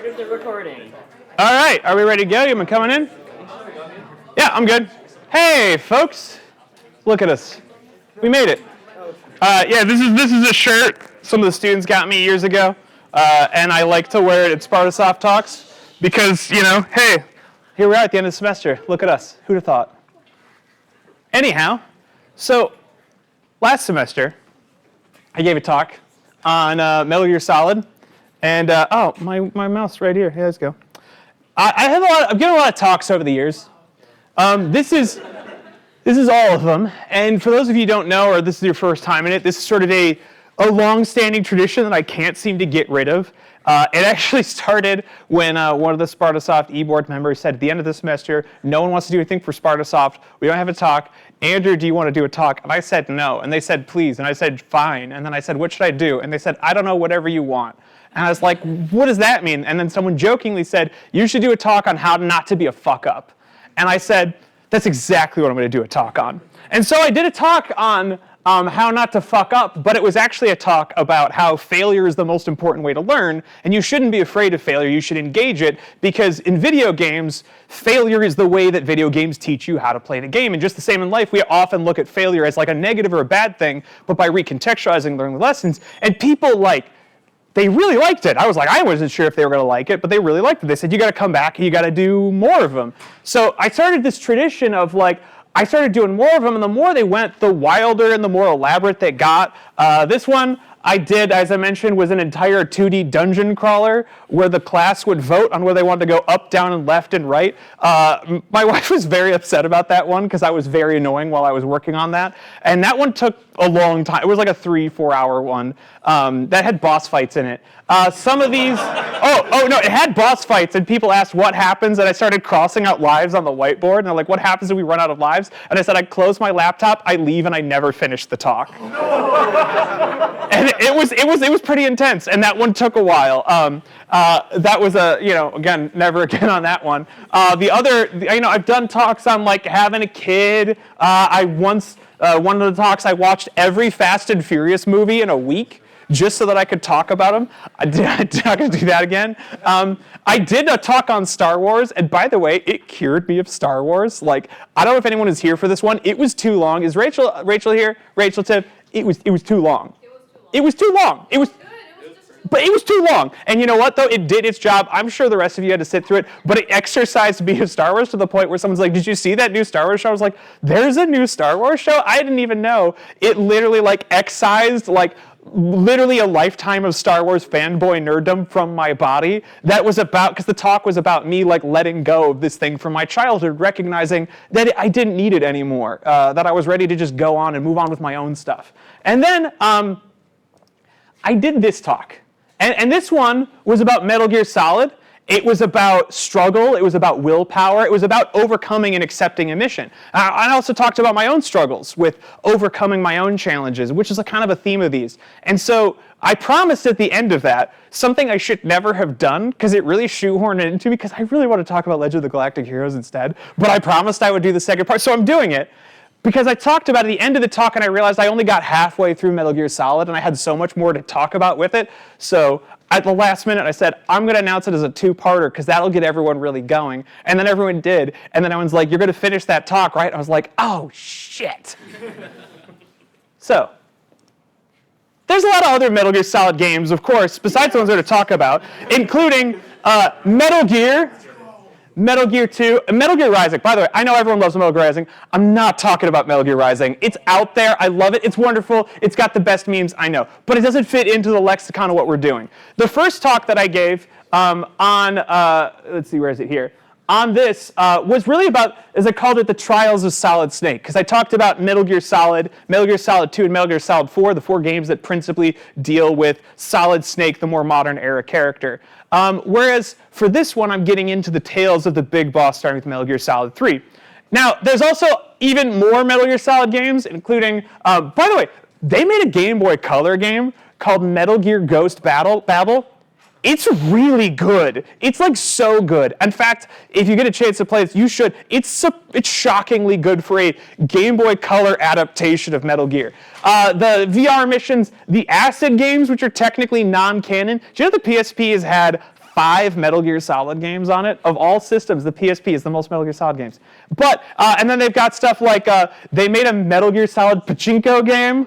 started the recording. All right, are we ready to go? You coming in? Yeah, I'm good. Hey, folks, look at us. We made it. Yeah, this is a shirt some of the students got me years ago, and I like to wear it at Spartasoft talks because, hey, here we are at the end of the semester. Look at us. Who'd have thought? Anyhow, so last semester, I gave a talk on Metal Gear Solid, and oh, my mouse right here. Yeah, let's go. I've given a lot of talks over the years. This is all of them, and for those of you who don't know, or this is your first time in it, this is sort of a long-standing tradition that I can't seem to get rid of. It actually started when one of the Spartasoft e-board members said at the end of the semester, no one wants to do anything for Spartasoft, we don't have a talk. Andrew, do you want to do a talk? And I said no, and they said please, and I said fine, and then I said what should I do? And they said I don't know, whatever you want. And I was like, what does that mean? And then someone jokingly said, you should do a talk on how not to be a fuck up. And I said, that's exactly what I'm going to do a talk on. And so I did a talk on how not to fuck up, but it was actually a talk about how failure is the most important way to learn, and you shouldn't be afraid of failure, you should engage it, because in video games, failure is the way that video games teach you how to play the game. And just the same in life, we often look at failure as like a negative or a bad thing, but by recontextualizing, learning lessons, and people they really liked it. I was like, I wasn't sure if they were going to like it, but they really liked it. They said, you got to come back and you got to do more of them. So I started this tradition of I started doing more of them, and the more they went, the wilder and the more elaborate they got. This one I did, as I mentioned, was an entire 2D dungeon crawler where the class would vote on where they wanted to go up, down, and left and right. My wife was very upset about that one because I was very annoying while I was working on that. And that one took a long time. It was like a 3-4 hour one that had boss fights in it. Some of these, oh no, it had boss fights, and people asked what happens, and I started crossing out lives on the whiteboard, and they're like, what happens if we run out of lives? And I said, I close my laptop, I leave, and I never finish the talk. And it was pretty intense, and that one took a while. That was again, never again on that one. The other, I've done talks on having a kid. One of the talks, I watched every Fast and Furious movie in a week just so that I could talk about them. I'm not going to do that again. I did a talk on Star Wars, and by the way, it cured me of Star Wars. I don't know if anyone is here for this one. It was too long. Is Rachel here? Rachel Tiff? It was too long. It was too long. But it was too long. And you know what, though? It did its job. I'm sure the rest of you had to sit through it, but it exercised me of Star Wars to the point where someone's like, did you see that new Star Wars show? I was like, there's a new Star Wars show? I didn't even know. It literally excised literally a lifetime of Star Wars fanboy nerddom from my body. That was because the talk was about me letting go of this thing from my childhood, recognizing that I didn't need it anymore, that I was ready to just go on and move on with my own stuff. And then I did this talk. And this one was about Metal Gear Solid. It was about struggle. It was about willpower. It was about overcoming and accepting a mission. I also talked about my own struggles with overcoming my own challenges, which is a kind of a theme of these. And so I promised at the end of that something I should never have done because it really shoehorned it into me because I really want to talk about Legend of the Galactic Heroes instead. But I promised I would do the second part, so I'm doing it. Because I talked about it at the end of the talk and I realized I only got halfway through Metal Gear Solid and I had so much more to talk about with it. So at the last minute I said, I'm going to announce it as a two-parter because that'll get everyone really going. And then everyone did. And then everyone's like, you're going to finish that talk, right? I was like, oh, shit. So there's a lot of other Metal Gear Solid games, of course, besides the ones we're going to talk about, including Metal Gear 2, and Metal Gear Rising. By the way, I know everyone loves Metal Gear Rising. I'm not talking about Metal Gear Rising. It's out there. I love it. It's wonderful. It's got the best memes, I know. But it doesn't fit into the lexicon of what we're doing. The first talk that I gave let's see, where is it here? On this was really about, as I called it, the trials of Solid Snake. Because I talked about Metal Gear Solid 2, and Metal Gear Solid 4, the 4 games that principally deal with Solid Snake, the more modern era character. Whereas for this one, I'm getting into the tales of the big boss starting with Metal Gear Solid 3. Now, there's also even more Metal Gear Solid games, including, by the way, they made a Game Boy Color game called Metal Gear Ghost Babel. It's really good. It's so good. In fact, if you get a chance to play this, you should. It's shockingly good for a Game Boy Color adaptation of Metal Gear. The VR missions, the Acid games, which are technically non-canon. Do you know the PSP has had 5 Metal Gear Solid games on it. Of all systems, the PSP is the most Metal Gear Solid games. But, and then they've got stuff like, they made a Metal Gear Solid pachinko game,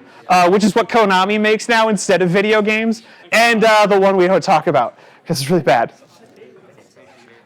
which is what Konami makes now instead of video games, and the one we don't talk about, because it's really bad.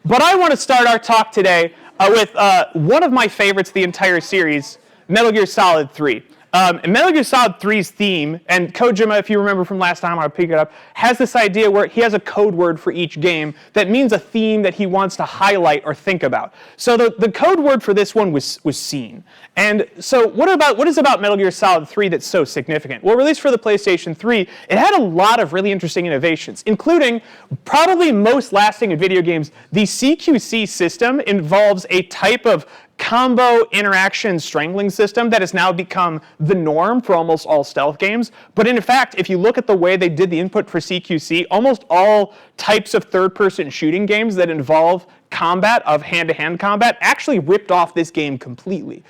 But I want to start our talk today with one of my favorites of the entire series, Metal Gear Solid 3. And Metal Gear Solid 3's theme, and Kojima, if you remember from last time, I'll pick it up, has this idea where he has a code word for each game that means a theme that he wants to highlight or think about. So the code word for this one was scene. And so what is about Metal Gear Solid 3 that's so significant? Well, released for the PlayStation 3, it had a lot of really interesting innovations, including, probably most lasting in video games, the CQC system involves a type of combo interaction strangling system that has now become the norm for almost all stealth games. But in fact, if you look at the way they did the input for CQC, almost all types of third-person shooting games that involve combat, of hand-to-hand combat, actually ripped off this game completely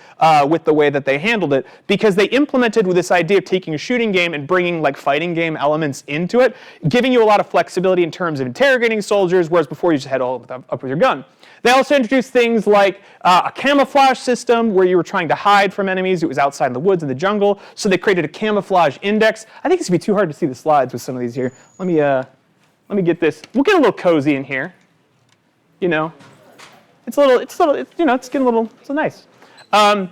with the way that they handled it, because they implemented with this idea of taking a shooting game and bringing like fighting game elements into it, giving you a lot of flexibility in terms of interrogating soldiers, whereas before you just had all up with your gun. They also introduced things like a camouflage system where you were trying to hide from enemies. It was outside in the woods in the jungle, so they created a camouflage index. I think it's going to be too hard to see the slides with some of these here. Let me get this. We'll get a little cozy in here. You know, it's getting a little, so nice. And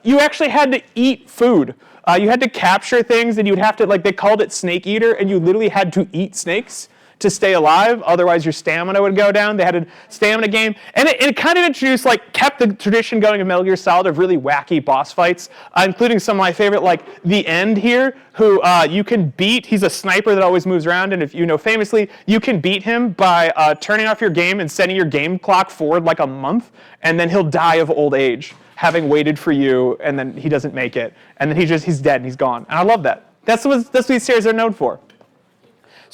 you actually had to eat food. You had to capture things, and you'd have to, like, they called it Snake Eater, and you literally had to eat snakes to stay alive, otherwise your stamina would go down. They had a stamina game, and it kind of introduced, like, kept the tradition going in Metal Gear Solid of really wacky boss fights, including some of my favorite, like the End here, who you can beat. He's a sniper that always moves around, and if you know, famously, you can beat him by turning off your game and setting your game clock forward like a month, and then he'll die of old age, having waited for you, and then he doesn't make it, and then he's dead and he's gone. And I love that. That's what these series are known for.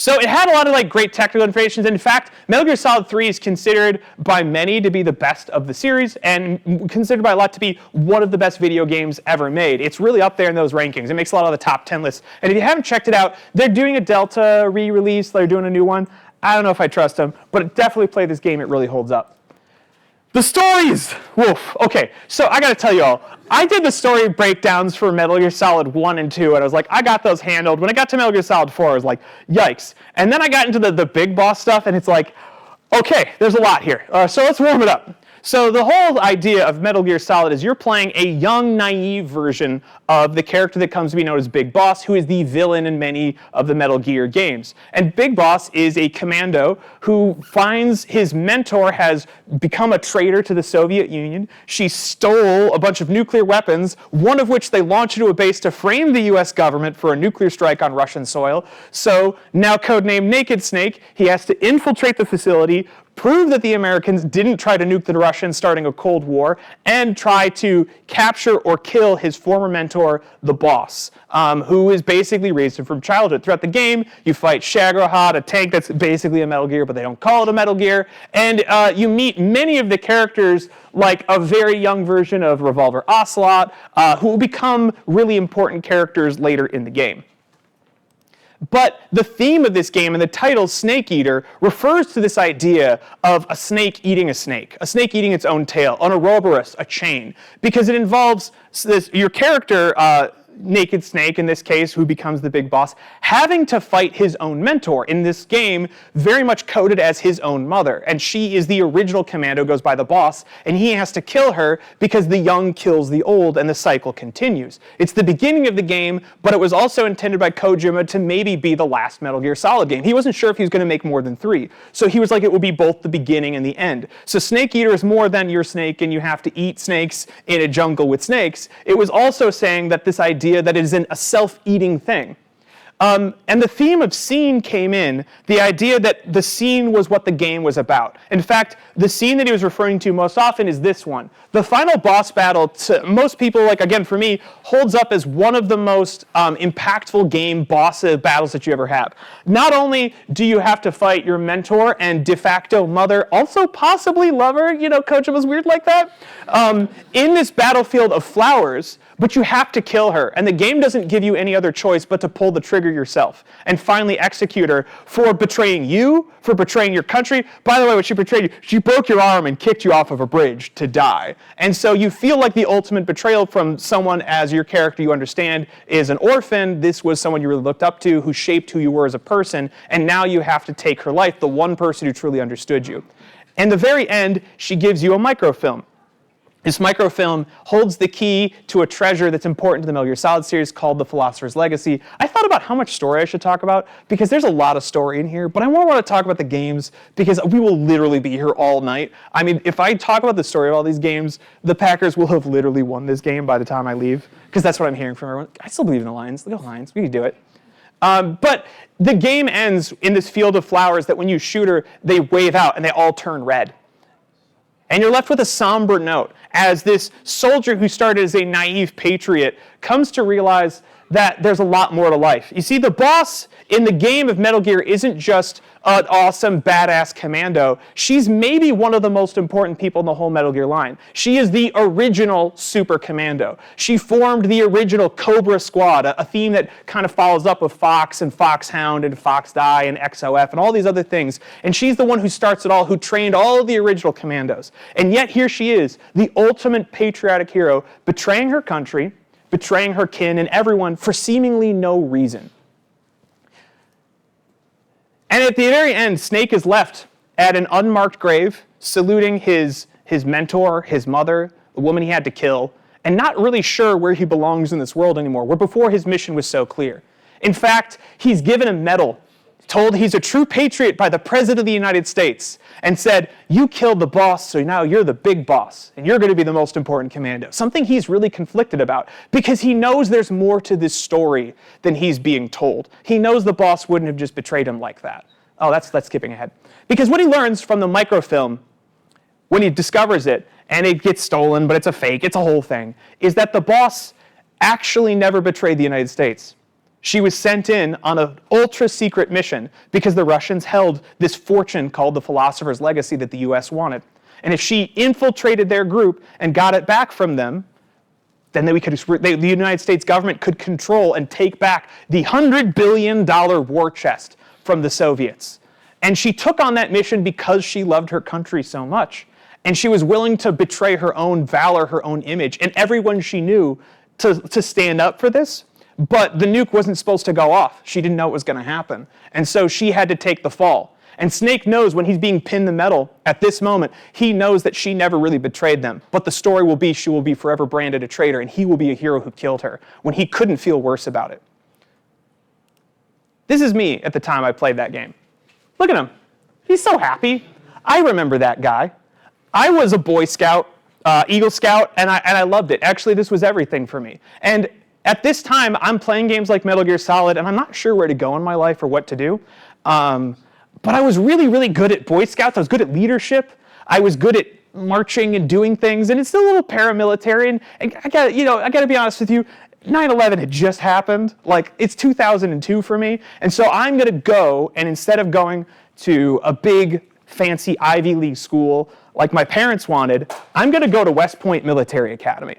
So it had a lot of like great technical innovations. In fact, Metal Gear Solid 3 is considered by many to be the best of the series, and considered by a lot to be one of the best video games ever made. It's really up there in those rankings. It makes a lot of the top 10 lists. And if you haven't checked it out, they're doing a Delta re-release. They're doing a new one. I don't know if I trust them, but definitely play this game. It really holds up. The stories! Woof. Okay, so I gotta tell you all, I did the story breakdowns for Metal Gear Solid 1 and 2, and I was like, I got those handled. When I got to Metal Gear Solid 4, I was like, yikes. And then I got into the big boss stuff, and it's like, okay, there's a lot here. So let's warm it up. So the whole idea of Metal Gear Solid is you're playing a young, naive version of the character that comes to be known as Big Boss, who is the villain in many of the Metal Gear games. And Big Boss is a commando who finds his mentor has become a traitor to the Soviet Union. She stole a bunch of nuclear weapons, one of which they launched into a base to frame the US government for a nuclear strike on Russian soil. So now codenamed Naked Snake, he has to infiltrate the facility, prove that the Americans didn't try to nuke the Russians starting a Cold War, and try to capture or kill his former mentor, the Boss, who is basically raised him from childhood. Throughout the game, you fight Shagrohod, a tank that's basically a Metal Gear, but they don't call it a Metal Gear, and you meet many of the characters, like a very young version of Revolver Ocelot, who will become really important characters later in the game. But the theme of this game and the title, Snake Eater, refers to this idea of a snake eating its own tail, an Ouroboros, a chain, because it involves your character, Naked Snake in this case, who becomes the big boss, having to fight his own mentor. In this game, very much coded as his own mother. And she is the original commando, goes by the Boss, and he has to kill her because the young kills the old and the cycle continues. It's the beginning of the game, but it was also intended by Kojima to maybe be the last Metal Gear Solid game. He wasn't sure if he was going to make more than 3. So he was like, it will be both the beginning and the end. So Snake Eater is more than you're snake and you have to eat snakes in a jungle with snakes. It was also saying that this idea that it is a self-eating thing. And the theme of scene came in, the idea that the scene was what the game was about. In fact, the scene that he was referring to most often is this one. The final boss battle, to most people, like again for me, holds up as one of the most impactful game boss battles that you ever have. Not only do you have to fight your mentor and de facto mother, also possibly lover, you know, Kojima's weird like that, in this battlefield of flowers, but you have to kill her. And the game doesn't give you any other choice but to pull the trigger trigger yourself and finally execute her for betraying you, for betraying your country. By the way, when she betrayed you, she broke your arm and kicked you off of a bridge to die. And so you feel like the ultimate betrayal from someone as your character you understand is an orphan. This was someone you really looked up to who shaped who you were as a person, and now you have to take her life, the one person who truly understood you. In the very end, she gives you a microfilm. This microfilm holds the key to a treasure that's important to the Metal Gear Solid series called The Philosopher's Legacy. I thought about how much story I should talk about because there's a lot of story in here, but I want to talk about the games because we will literally be here all night. I mean, if I talk about the story of all these games, the Packers will have literally won this game by the time I leave because that's what I'm hearing from everyone. I still believe in the Lions. Go Lions. We can do it. But the game ends in this field of flowers that when you shoot her, they wave out and they all turn red. And you're left with a somber note as this soldier who started as a naive patriot comes to realize that there's a lot more to life. You see, the boss in the game of Metal Gear isn't just an awesome, badass commando. She's maybe one of the most important people in the whole Metal Gear line. She is the original super commando. She formed the original Cobra Squad, a theme that kind of follows up with Fox and Foxhound and Fox Die and XOF and all these other things. And she's the one who starts it all, who trained all of the original commandos. And yet here she is, the ultimate patriotic hero, betraying her country, betraying her kin and everyone for seemingly no reason. And at the very end, Snake is left at an unmarked grave, saluting his mentor, his mother, the woman he had to kill, and not really sure where he belongs in this world anymore, where before his mission was so clear. In fact, he's given a medal, told he's a true patriot by the President of the United States, and said, you killed the boss, so now you're the big boss, and you're going to be the most important commando. Something he's really conflicted about, because he knows there's more to this story than he's being told. He knows the boss wouldn't have just betrayed him like that. Oh, that's skipping ahead. Because what he learns from the microfilm, when he discovers it, and it gets stolen, but it's a fake, it's a whole thing, is that the boss actually never betrayed the United States. She was sent in on an ultra-secret mission because the Russians held this fortune called the Philosopher's Legacy that the US wanted. And if she infiltrated their group and got it back from them, then the United States government could control and take back the $100 billion war chest from the Soviets. And she took on that mission because she loved her country so much. And she was willing to betray her own valor, her own image, and everyone she knew to stand up for this. But the nuke wasn't supposed to go off. She didn't know it was going to happen. And so she had to take the fall. And Snake knows when he's being pinned the medal at this moment, he knows that she never really betrayed them. But the story will be she will be forever branded a traitor, and he will be a hero who killed her when he couldn't feel worse about it. This is me at the time I played that game. Look at him. He's so happy. I remember that guy. I was a Boy Scout, Eagle Scout, and I loved it. Actually, this was everything for me. And at this time, I'm playing games like Metal Gear Solid, and I'm not sure where to go in my life or what to do. But I was really, really good at Boy Scouts. I was good at leadership. I was good at marching and doing things, and it's still a little paramilitary. And I got to be honest with you, 9/11 had just happened. Like, it's 2002 for me. And so I'm going to go, and instead of going to a big, fancy Ivy League school like my parents wanted, I'm going to go to West Point Military Academy.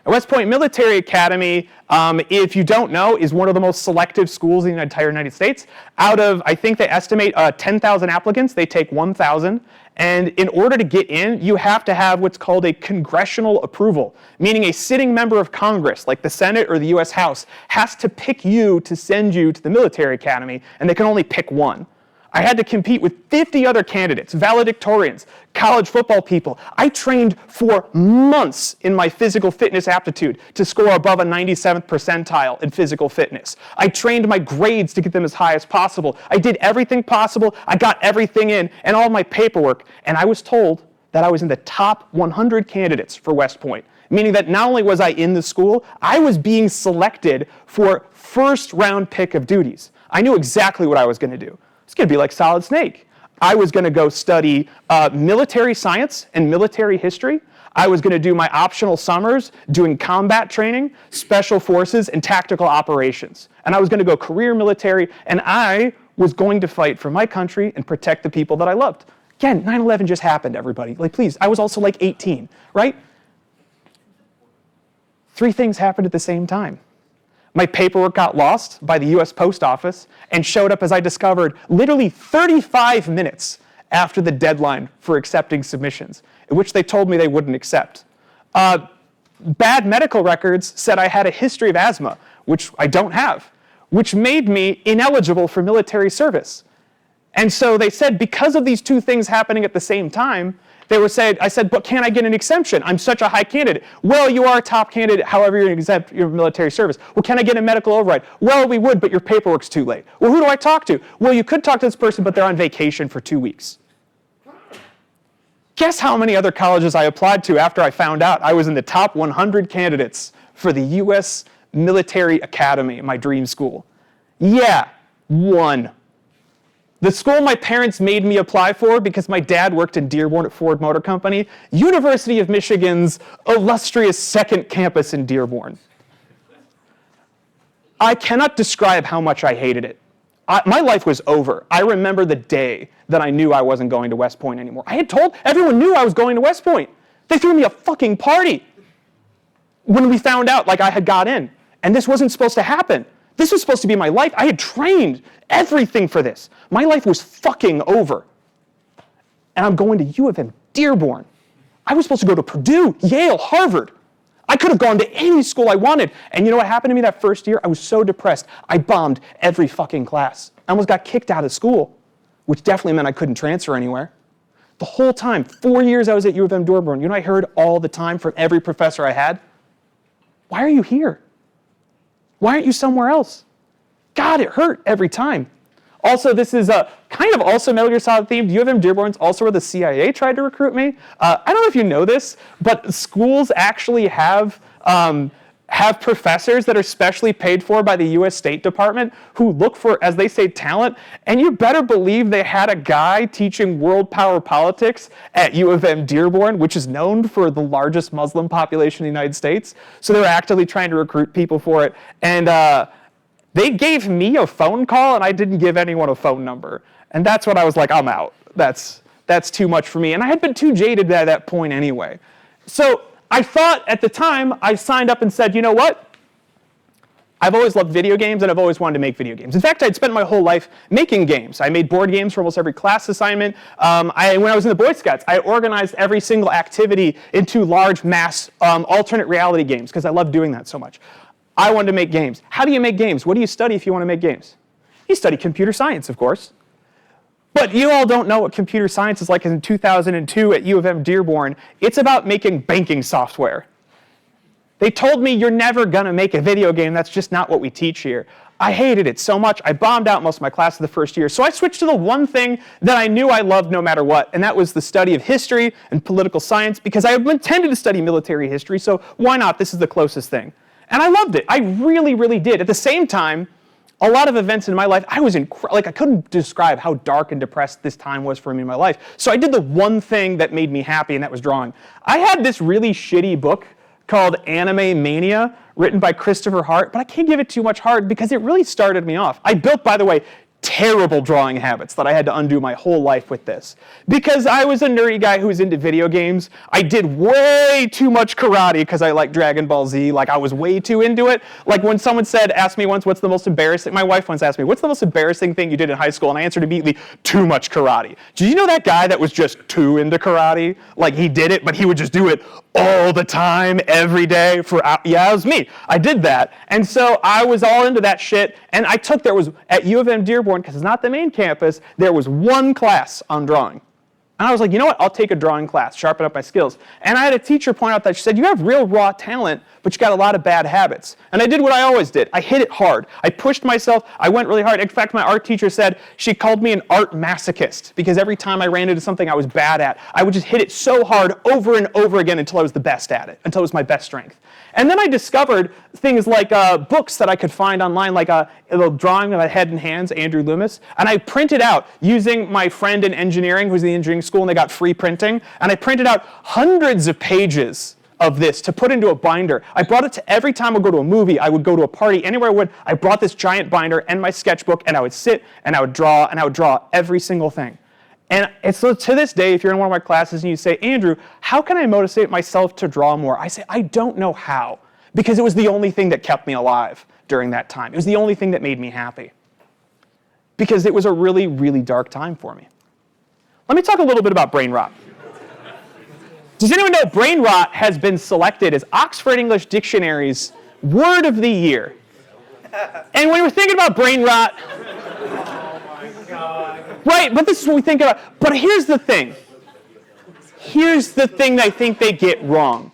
West Point Military Academy, if you don't know, is one of the most selective schools in the entire United States. Out of, I think they estimate 10,000 applicants, they take 1,000. And in order to get in, you have to have what's called a congressional approval, meaning a sitting member of Congress, like the Senate or the US House, has to pick you to send you to the military academy, and they can only pick one. I had to compete with 50 other candidates, valedictorians, college football people. I trained for months in my physical fitness aptitude to score above a 97th percentile in physical fitness. I trained my grades to get them as high as possible. I did everything possible. I got everything in and all my paperwork. And I was told that I was in the top 100 candidates for West Point, meaning that not only was I in the school, I was being selected for first round pick of duties. I knew exactly what I was going to do. It's going to be like Solid Snake. I was going to go study military science and military history. I was going to do my optional summers doing combat training, special forces, and tactical operations. And I was going to go career military, and I was going to fight for my country and protect the people that I loved. Again, 9/11 just happened, everybody. Like, please, I was also like 18, right? 3 things happened at the same time. My paperwork got lost by the US Post Office and showed up, as I discovered, literally 35 minutes after the deadline for accepting submissions, in which they told me they wouldn't accept. Bad medical records said I had a history of asthma, which I don't have, which made me ineligible for military service. And so they said, because of these two things happening at the same time, I said, but can I get an exemption? I'm such a high candidate. Well, you are a top candidate, however you're exempt your military service. Well, can I get a medical override? Well, we would, but your paperwork's too late. Well, who do I talk to? Well, you could talk to this person, but they're on vacation for 2 weeks. Guess how many other colleges I applied to after I found out I was in the top 100 candidates for the US Military Academy, my dream school? Yeah, 1. The school my parents made me apply for because my dad worked in Dearborn at Ford Motor Company, University of Michigan's illustrious second campus in Dearborn. I cannot describe how much I hated it. My life was over. I remember the day that I knew I wasn't going to West Point anymore. I had told everyone knew I was going to West Point. They threw me a fucking party when we found out I had got in. And this wasn't supposed to happen. This was supposed to be my life. I had trained everything for this. My life was fucking over. And I'm going to U of M Dearborn. I was supposed to go to Purdue, Yale, Harvard. I could have gone to any school I wanted. And you know what happened to me that first year? I was so depressed. I bombed every fucking class. I almost got kicked out of school, which definitely meant I couldn't transfer anywhere. The whole time, 4 years I was at U of M Dearborn, you know what I heard all the time from every professor I had? Why are you here? Why aren't you somewhere else? God, it hurt every time. Also, this is kind of also Metal Gear Solid themed. U of M Dearborn's also where the CIA tried to recruit me. I don't know if you know this, but schools actually have professors that are specially paid for by the US State Department who look for, as they say, talent. And you better believe they had a guy teaching world power politics at U of M Dearborn, which is known for the largest Muslim population in the United States. So they were actively trying to recruit people for it. And they gave me a phone call, and I didn't give anyone a phone number. And that's when I was like, I'm out. That's too much for me. And I had been too jaded by that point anyway. So I thought at the time, I signed up and said, you know what? I've always loved video games, and I've always wanted to make video games. In fact, I'd spent my whole life making games. I made board games for almost every class assignment. When I was in the Boy Scouts, I organized every single activity into large mass alternate reality games because I loved doing that so much. I wanted to make games. How do you make games? What do you study if you want to make games? You study computer science, of course. But you all don't know what computer science is like in 2002 at U of M Dearborn. It's about making banking software. They told me you're never going to make a video game. That's just not what we teach here. I hated it so much. I bombed out most of my classes the first year. So I switched to the one thing that I knew I loved no matter what, and that was the study of history and political science because I intended to study military history, so why not? This is the closest thing. And I loved it. I really, really did. At the same time, a lot of events in my life, I was I couldn't describe how dark and depressed this time was for me in my life. So I did the one thing that made me happy, and that was drawing. I had this really shitty book called Anime Mania, written by Christopher Hart, but I can't give it too much heart because it really started me off. I built, by the way, terrible drawing habits that I had to undo my whole life with this. Because I was a nerdy guy who was into video games, I did way too much karate because I like Dragon Ball Z. I was way too into it. When someone asked me once, what's the most embarrassing, my wife once asked me, what's the most embarrassing thing you did in high school? And I answered immediately, too much karate. Did you know that guy that was just too into karate? He did it, but he would just do it all the time, every day yeah, it was me. I did that. And so I was all into that shit. And there was, at U of M Dearborn, because it's not the main campus, there was one class on drawing. And I was like, you know what? I'll take a drawing class, sharpen up my skills. And I had a teacher point out that she said, you have real raw talent, but you got a lot of bad habits. And I did what I always did. I hit it hard. I pushed myself. I went really hard. In fact, my art teacher said she called me an art masochist because every time I ran into something I was bad at, I would just hit it so hard over and over again until I was the best at it, until it was my best strength. And then I discovered things like books that I could find online, like a little drawing of a head and hands, Andrew Loomis. And I printed out, using my friend in engineering, who's in the engineering school, and they got free printing. And I printed out hundreds of pages of this to put into a binder. I brought it to every time I would go to a movie, I would go to a party, anywhere I would, I brought this giant binder and my sketchbook, and I would sit and I would draw every single thing. And so to this day, if you're in one of my classes and you say, Andrew, how can I motivate myself to draw more? I say, I don't know how, because it was the only thing that kept me alive. during that time. It was the only thing that made me happy. Because it was a really, really dark time for me. Let me talk a little bit about brain rot. Does anyone know brain rot has been selected as Oxford English Dictionary's word of the year? And when we're thinking about brain rot, right, but this is what we think about. But here's the thing. Here's the thing that I think they get wrong.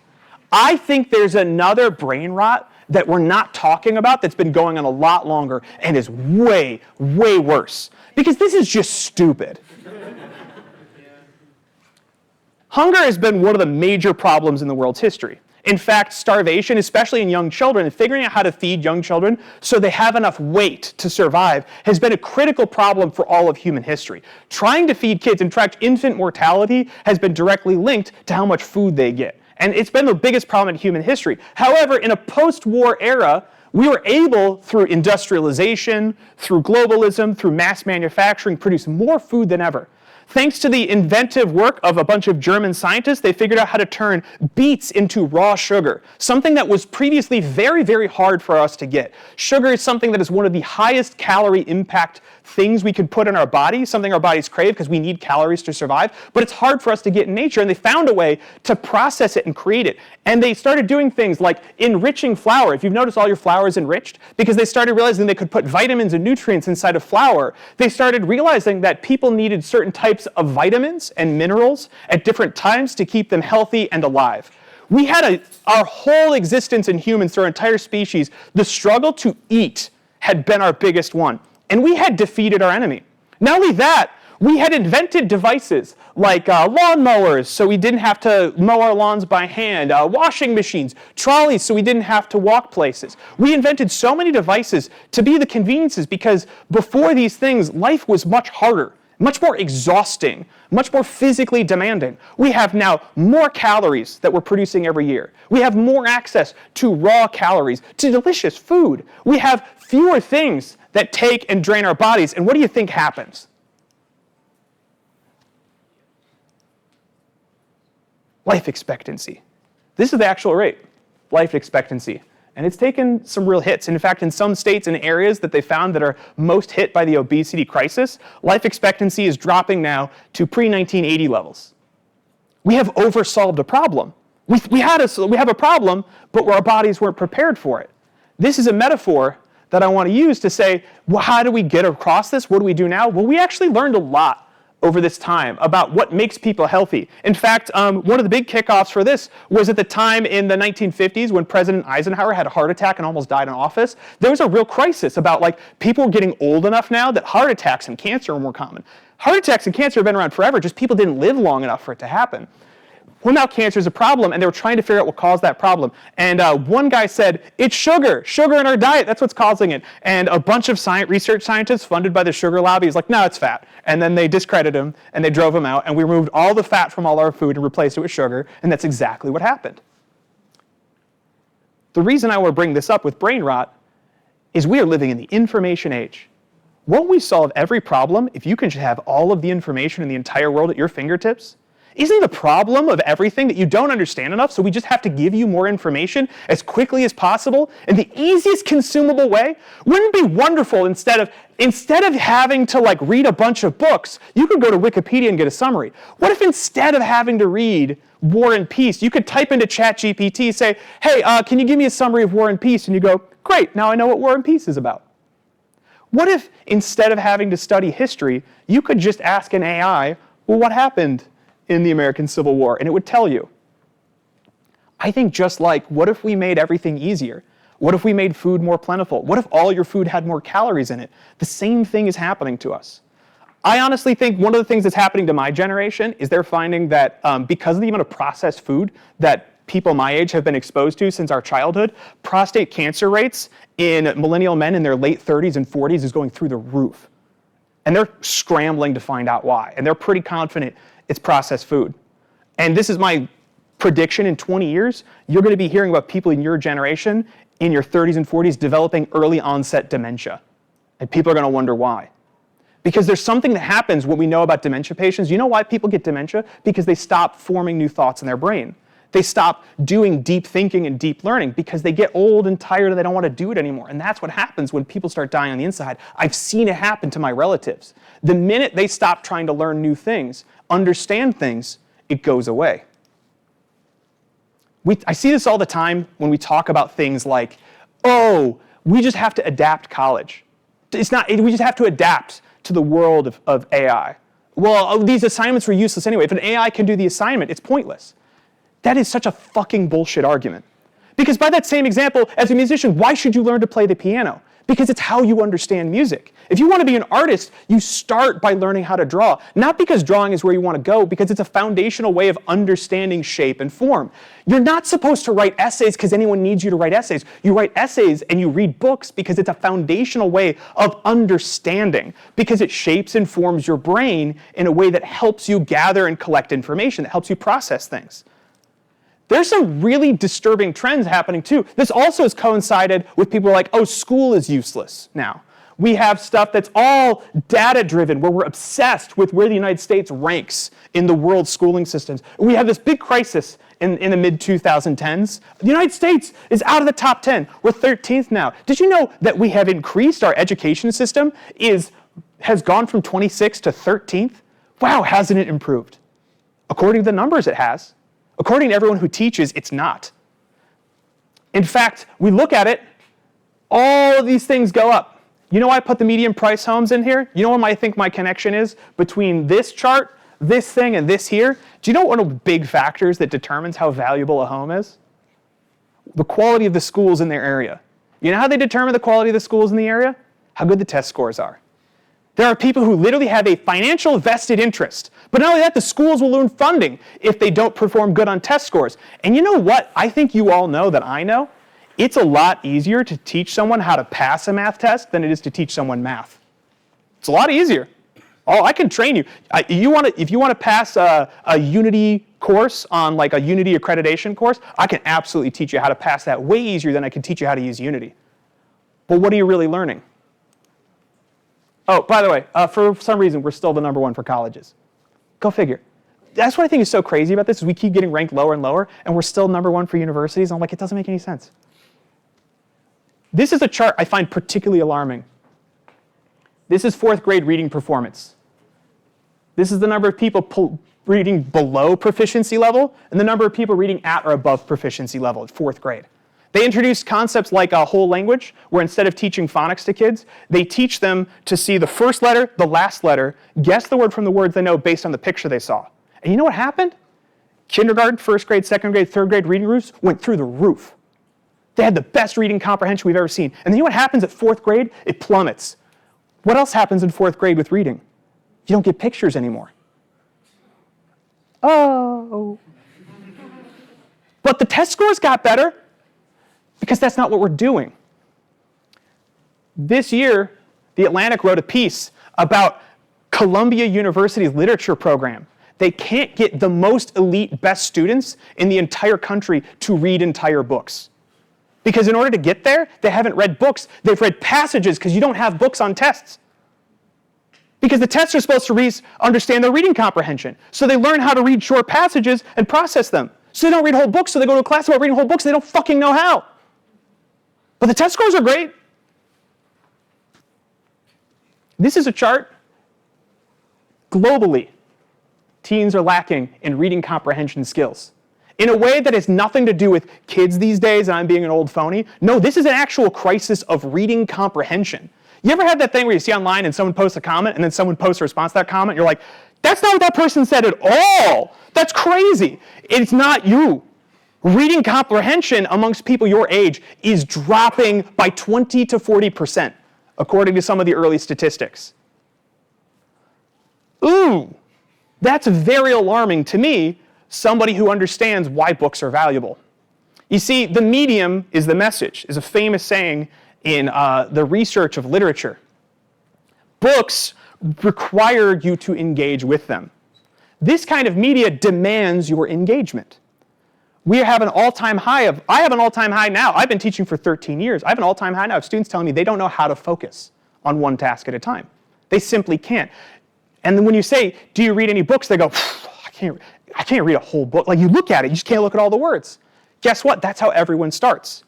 I think there's another brain rot that we're not talking about that's been going on a lot longer and is way, way worse. Because this is just stupid. Hunger has been one of the major problems in the world's history. In fact, starvation, especially in young children, and figuring out how to feed young children so they have enough weight to survive has been a critical problem for all of human history. Trying to feed kids, in fact, infant mortality has been directly linked to how much food they get. And it's been the biggest problem in human history. However, in a post-war era, we were able, through industrialization, through globalism, through mass manufacturing, produce more food than ever. Thanks to the inventive work of a bunch of German scientists, they figured out how to turn beets into raw sugar, something that was previously very, very hard for us to get. Sugar is something that is one of the highest calorie impact things we could put in our body, something our bodies crave because we need calories to survive, but it's hard for us to get in nature, and they found a way to process it and create it. And they started doing things like enriching flour. If you've noticed, all your flour is enriched because they started realizing they could put vitamins and nutrients inside of flour. They started realizing that people needed certain types of vitamins and minerals at different times to keep them healthy and alive. We had our whole existence in humans, through our entire species, the struggle to eat had been our biggest one. And we had defeated our enemy. Not only that, we had invented devices like lawnmowers, so we didn't have to mow our lawns by hand, washing machines, trolleys, so we didn't have to walk places. We invented so many devices to be the conveniences because before these things, life was much harder, much more exhausting, much more physically demanding. We have now more calories that we're producing every year. We have more access to raw calories, to delicious food. We have fewer things that take and drain our bodies. And what do you think happens? Life expectancy. This is the actual rate, life expectancy. And it's taken some real hits. In fact, in some states and areas that they found that are most hit by the obesity crisis, life expectancy is dropping now to pre-1980 levels. We have oversolved a problem. We have a problem, but our bodies weren't prepared for it. This is a metaphor that I want to use to say, well, how do we get across this? What do we do now? Well, we actually learned a lot over this time about what makes people healthy. In fact, one of the big kickoffs for this was at the time in the 1950s when President Eisenhower had a heart attack and almost died in office. There was a real crisis about people were getting old enough now that heart attacks and cancer are more common. Heart attacks and cancer have been around forever, just people didn't live long enough for it to happen. Well, now cancer is a problem, and they were trying to figure out what caused that problem. And one guy said, it's sugar in our diet, that's what's causing it. And a bunch of research scientists funded by the sugar lobby is like, no, it's fat. And then they discredited him, and they drove him out, and we removed all the fat from all our food and replaced it with sugar, and that's exactly what happened. The reason I want to bring this up with brain rot is we are living in the information age. Won't we solve every problem if you can just have all of the information in the entire world at your fingertips? Isn't the problem of everything that you don't understand enough, so we just have to give you more information as quickly as possible in the easiest consumable way? Wouldn't it be wonderful instead of having to read a bunch of books, you could go to Wikipedia and get a summary. What if instead of having to read War and Peace, you could type into ChatGPT, say, hey, can you give me a summary of War and Peace? And you go, great, now I know what War and Peace is about. What if instead of having to study history, you could just ask an AI, well, what happened in the American Civil War? And it would tell you. I think what if we made everything easier? What if we made food more plentiful? What if all your food had more calories in it? The same thing is happening to us. I honestly think one of the things that's happening to my generation is they're finding that because of the amount of processed food that people my age have been exposed to since our childhood, prostate cancer rates in millennial men in their late 30s and 40s is going through the roof. And they're scrambling to find out why. And they're pretty confident it's processed food. And this is my prediction: in 20 years, you're going to be hearing about people in your generation, in your 30s and 40s, developing early onset dementia. And people are going to wonder why. Because there's something that happens when we know about dementia patients. You know why people get dementia? Because they stop forming new thoughts in their brain. They stop doing deep thinking and deep learning because they get old and tired and they don't want to do it anymore. And that's what happens when people start dying on the inside. I've seen it happen to my relatives. The minute they stop trying to learn new things, understand things, it goes away. I see this all the time when we talk about things like, oh, we just have to adapt college. It's not, we just have to adapt to the world of AI. Well, these assignments were useless anyway. If an AI can do the assignment, it's pointless. That is such a fucking bullshit argument. Because by that same example, as a musician, why should you learn to play the piano? Because it's how you understand music. If you want to be an artist, you start by learning how to draw. Not because drawing is where you want to go, because it's a foundational way of understanding shape and form. You're not supposed to write essays because anyone needs you to write essays. You write essays and you read books because it's a foundational way of understanding, because it shapes and forms your brain in a way that helps you gather and collect information, that helps you process things. There's some really disturbing trends happening too. This also has coincided with people who are like, oh, school is useless now. We have stuff that's all data-driven, where we're obsessed with where the United States ranks in the world schooling systems. We have this big crisis in the mid-2010s. The United States is out of the top 10. We're 13th now. Did you know that we have increased our education system, has gone from 26th to 13th? Wow, hasn't it improved? According to the numbers, it has. According to everyone who teaches, it's not. In fact, we look at it, all of these things go up. You know why I put the median price homes in here? You know what I think my connection is between this chart, this thing, and this here? Do you know one of the big factors that determines how valuable a home is? The quality of the schools in their area. You know how they determine the quality of the schools in the area? How good the test scores are. There are people who literally have a financial vested interest. But not only that, the schools will lose funding if they don't perform good on test scores. And you know what? I think you all know that I know. It's a lot easier to teach someone how to pass a math test than it is to teach someone math. It's a lot easier. Oh, I can train you. If you want to pass a Unity course on like a Unity accreditation course, I can absolutely teach you how to pass that way easier than I can teach you how to use Unity. But what are you really learning? Oh, by the way, for some reason, we're still the #1 for colleges. Go figure. That's what I think is so crazy about this, is we keep getting ranked lower and lower, and we're still #1 for universities. I'm like, it doesn't make any sense. This is a chart I find particularly alarming. This is 4th grade reading performance. This is the number of people reading below proficiency level, and the number of people reading at or above proficiency level at 4th grade. They introduced concepts like a whole language, where instead of teaching phonics to kids, they teach them to see the first letter, the last letter, guess the word from the words they know based on the picture they saw. And you know what happened? Kindergarten, 1st grade, 2nd grade, 3rd grade reading groups went through the roof. They had the best reading comprehension we've ever seen. And then you know what happens at 4th grade? It plummets. What else happens in 4th grade with reading? You don't get pictures anymore. Oh. But the test scores got better. Because that's not what we're doing. This year, The Atlantic wrote a piece about Columbia University's literature program. They can't get the most elite, best students in the entire country to read entire books. Because in order to get there, they haven't read books. They've read passages, because you don't have books on tests. Because the tests are supposed to understand their reading comprehension. So they learn how to read short passages and process them. So they don't read whole books, so they go to a class about reading whole books, and they don't fucking know how. But the test scores are great. This is a chart. Globally, teens are lacking in reading comprehension skills. In a way that has nothing to do with kids these days and I'm being an old phony. No, this is an actual crisis of reading comprehension. You ever had that thing where you see online and someone posts a comment and then someone posts a response to that comment? You're like, that's not what that person said at all. That's crazy. It's not you. Reading comprehension amongst people your age is dropping by 20 to 40%, according to some of the early statistics. Ooh, that's very alarming to me, somebody who understands why books are valuable. You see, the medium is the message, is a famous saying in the research of literature. Books require you to engage with them. This kind of media demands your engagement. We have an all-time high of, I have an all-time high now. I've been teaching for 13 years. I have an all-time high now of students telling me they don't know how to focus on one task at a time. They simply can't. And then when you say, do you read any books? They go, I I can't read a whole book. Like, you look at it, you just can't look at all the words. Guess what? That's how everyone starts.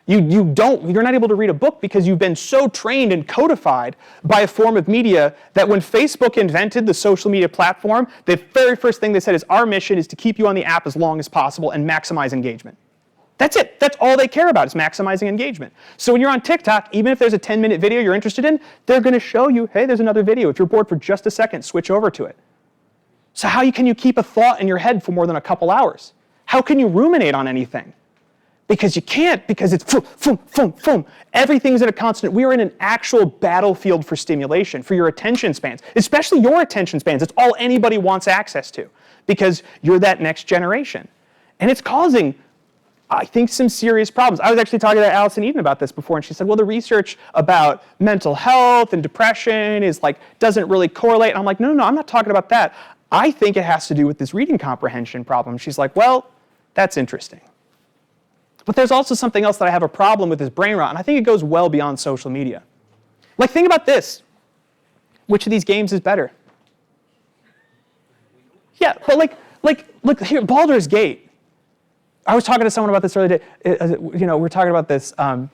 You're not able to read a book because you've been so trained and codified by a form of media that when Facebook invented the social media platform, the very first thing they said is, our mission is to keep you on the app as long as possible and maximize engagement. That's it. That's all they care about is maximizing engagement. So when you're on TikTok, even if there's a 10-minute video you're interested in, they're going to show you, hey, there's another video. If you're bored for just a second, switch over to it. So how can you keep a thought in your head for more than a couple hours? How can you ruminate on anything? Because you can't, because it's boom, boom, boom, boom. Everything's at a constant. We are in an actual battlefield for stimulation, for your attention spans, especially your attention spans. It's all anybody wants access to because you're that next generation. And it's causing, I think, some serious problems. I was actually talking to Allison Eden about this before, and she said, well, the research about mental health and depression doesn't really correlate. And I'm like, no, I'm not talking about that. I think it has to do with this reading comprehension problem. She's like, well, that's interesting. But there's also something else that I have a problem with this brain rot, and I think it goes well beyond social media. Like, think about this. Which of these games is better? Yeah, but look here, Baldur's Gate. I was talking to someone about this earlier day. We're talking about this, and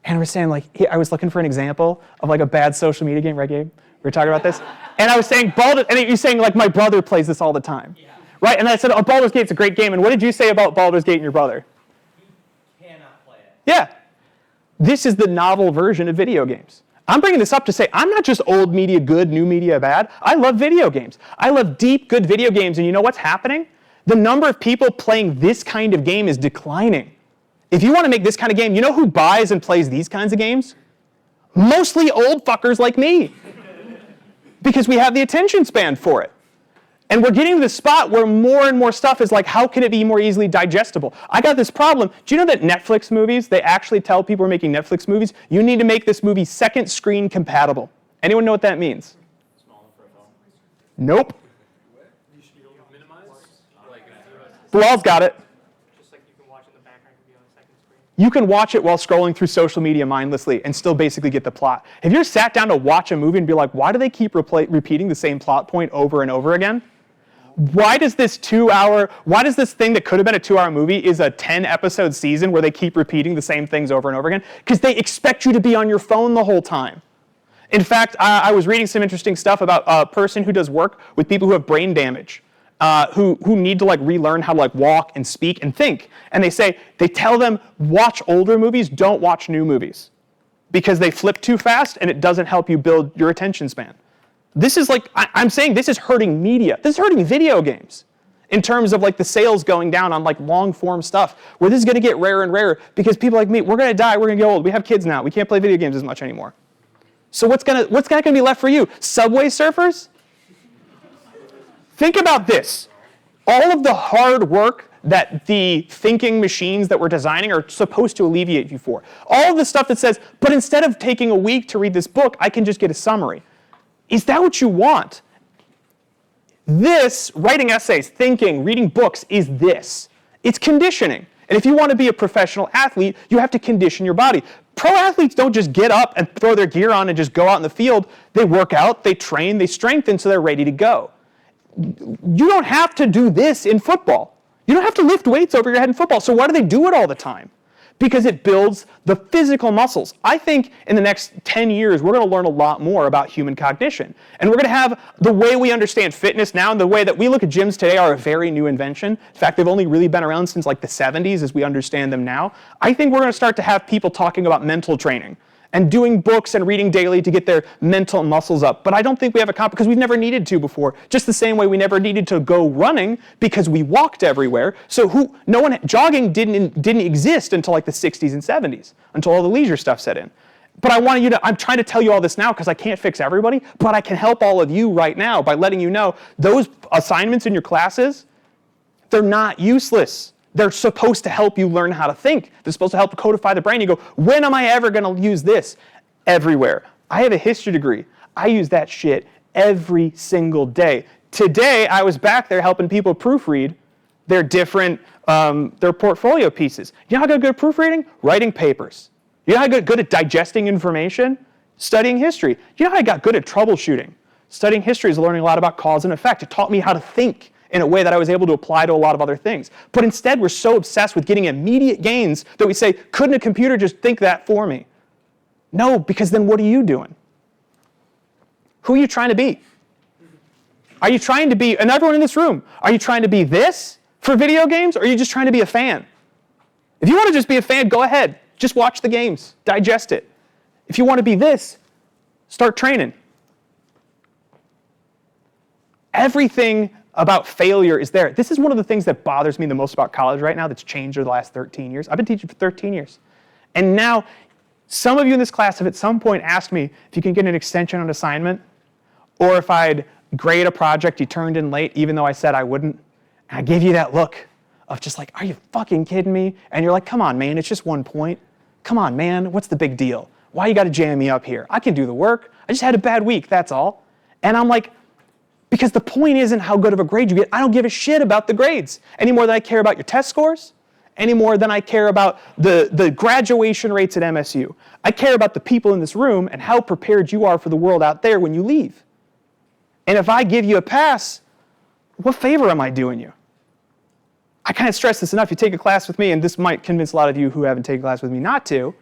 I was saying, I was looking for an example of a bad social media game, right, Gabe? We were talking about this, and I was saying and you're saying my brother plays this all the time, yeah. Right? And I said, Baldur's Gate's a great game. And what did you say about Baldur's Gate and your brother? You cannot play it. Yeah, this is the novel version of video games. I'm bringing this up to say I'm not just old media good, new media bad. I love video games. I love deep, good video games, and you know what's happening? The number of people playing this kind of game is declining. If you want to make this kind of game, you know who buys and plays these kinds of games? Mostly old fuckers like me. Because we have the attention span for it. And we're getting to the spot where more and more stuff is how can it be more easily digestible? I got this problem. Do you know that Netflix movies, they actually tell people who are making Netflix movies, you need to make this movie second screen compatible. Anyone know what that means? Nope. Bilal's got it. Just like you can watch in the background, it can be on the second screen. You can watch it while scrolling through social media mindlessly and still basically get the plot. Have you ever sat down to watch a movie and be like, why do they keep repeating the same plot point over and over again? Why does this thing that could have been a 2-hour movie is a 10-episode season where they keep repeating the same things over and over again? Because they expect you to be on your phone the whole time. In fact, I was reading some interesting stuff about a person who does work with people who have brain damage. Who need to relearn how to walk and speak and think. And they tell them, watch older movies, don't watch new movies. Because they flip too fast and it doesn't help you build your attention span. This is I'm saying this is hurting media. This is hurting video games. In terms of the sales going down on long form stuff. Where this is going to get rarer and rarer because people like me, we're going to die, we're going to get old. We have kids now. We can't play video games as much anymore. So what's going to be left for you? Subway surfers? Think about this. All of the hard work that the thinking machines that we're designing are supposed to alleviate you for. All of the stuff that says, but instead of taking a week to read this book, I can just get a summary. Is that what you want? This, writing essays, thinking, reading books, is this. It's conditioning. And if you want to be a professional athlete, you have to condition your body. Pro athletes don't just get up and throw their gear on and just go out in the field. They work out, they train, they strengthen so they're ready to go. You don't have to do this in football. You don't have to lift weights over your head in football. So why do they do it all the time? Because it builds the physical muscles. I think in the next 10 years, we're going to learn a lot more about human cognition. And we're going to have the way we understand fitness now and the way that we look at gyms today are a very new invention. In fact, they've only really been around since the 70s as we understand them now. I think we're going to start to have people talking about mental training and doing books and reading daily to get their mental muscles up. But I don't think we have because we've never needed to before. Just the same way we never needed to go running because we walked everywhere. So jogging didn't exist until the 60s and 70s, until all the leisure stuff set in. But I'm trying to tell you all this now because I can't fix everybody, but I can help all of you right now by letting you know those assignments in your classes, they're not useless. They're supposed to help you learn how to think. They're supposed to help codify the brain. You go, when am I ever going to use this? Everywhere. I have a history degree. I use that shit every single day. Today, I was back there helping people proofread their different, their portfolio pieces. You know how good at proofreading? Writing papers. You know how good at digesting information? Studying history. You know how I got good at troubleshooting? Studying history is learning a lot about cause and effect. It taught me how to think. in a way that I was able to apply to a lot of other things. But instead, we're so obsessed with getting immediate gains that we say, couldn't a computer just think that for me? No, because then what are you doing? Who are you trying to be? Are you trying to be, and everyone in this room, are you trying to be this for video games, or are you just trying to be a fan? If you want to just be a fan, go ahead. Just watch the games. Digest it. If you want to be this, start training. Everything about failure is there. This is one of the things that bothers me the most about college right now that's changed over the last 13 years. I've been teaching for 13 years. And now, some of you in this class have at some point asked me if you can get an extension on assignment, or if I'd grade a project you turned in late, even though I said I wouldn't. And I gave you that look of just like, are you fucking kidding me? And you're like, come on, man, it's just 1 point. Come on, man, what's the big deal? Why you got to jam me up here? I can do the work. I just had a bad week, that's all. And I'm like, because the point isn't how good of a grade you get. I don't give a shit about the grades any more than I care about your test scores, any more than I care about the graduation rates at MSU. I care about the people in this room and how prepared you are for the world out there when you leave. And if I give you a pass, what favor am I doing you? I can't stress this enough. You take a class with me, and this might convince a lot of you who haven't taken a class with me not to.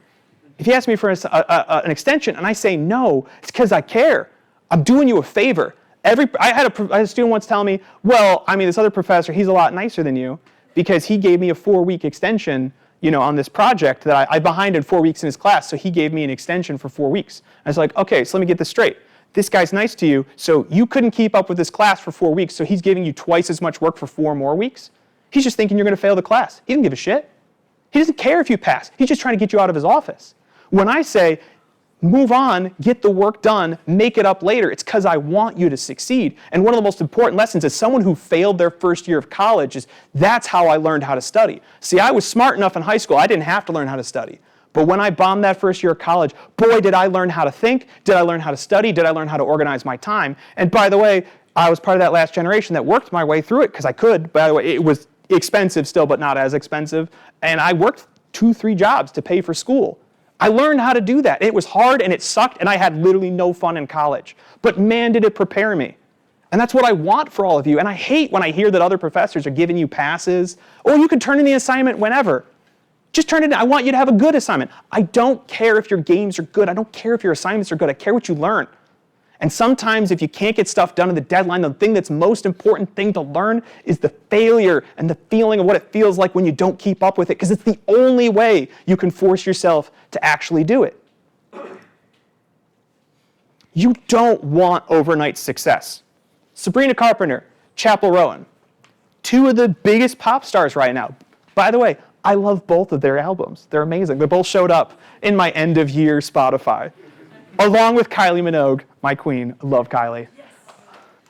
If you ask me for an extension and I say no, it's because I care. I'm doing you a favor. I had a student once tell me, well, I mean, this other professor, he's a lot nicer than you because he gave me a 4-week extension, on this project that I'm behind in 4 weeks in his class, so he gave me an extension for 4 weeks. I was like, okay, so let me get this straight. This guy's nice to you, so you couldn't keep up with this class for 4 weeks, so he's giving you twice as much work for 4 more weeks? He's just thinking you're going to fail the class. He doesn't give a shit. He doesn't care if you pass. He's just trying to get you out of his office. When I say, move on, get the work done, make it up later, it's because I want you to succeed. And one of the most important lessons as someone who failed their first year of college is that's how I learned how to study. See, I was smart enough in high school, I didn't have to learn how to study. But when I bombed that first year of college, boy, did I learn how to think, did I learn how to study, did I learn how to organize my time. And by the way, I was part of that last generation that worked my way through it because I could. By the way, it was expensive still, but not as expensive. And I worked 2-3 jobs to pay for school. I learned how to do that. It was hard and it sucked and I had literally no fun in college. But man, did it prepare me. And that's what I want for all of you. And I hate when I hear that other professors are giving you passes. Or you can turn in the assignment whenever. Just turn it in. I want you to have a good assignment. I don't care if your games are good. I don't care if your assignments are good. I care what you learn. And sometimes if you can't get stuff done at the deadline, the thing that's most important thing to learn is the failure and the feeling of what it feels like when you don't keep up with it, because it's the only way you can force yourself to actually do it. You don't want overnight success. Sabrina Carpenter, Chappell Rowan, 2 of the biggest pop stars right now. By the way, I love both of their albums. They're amazing. They both showed up in my end of year Spotify. Along with Kylie Minogue, my queen. I love Kylie. Yes.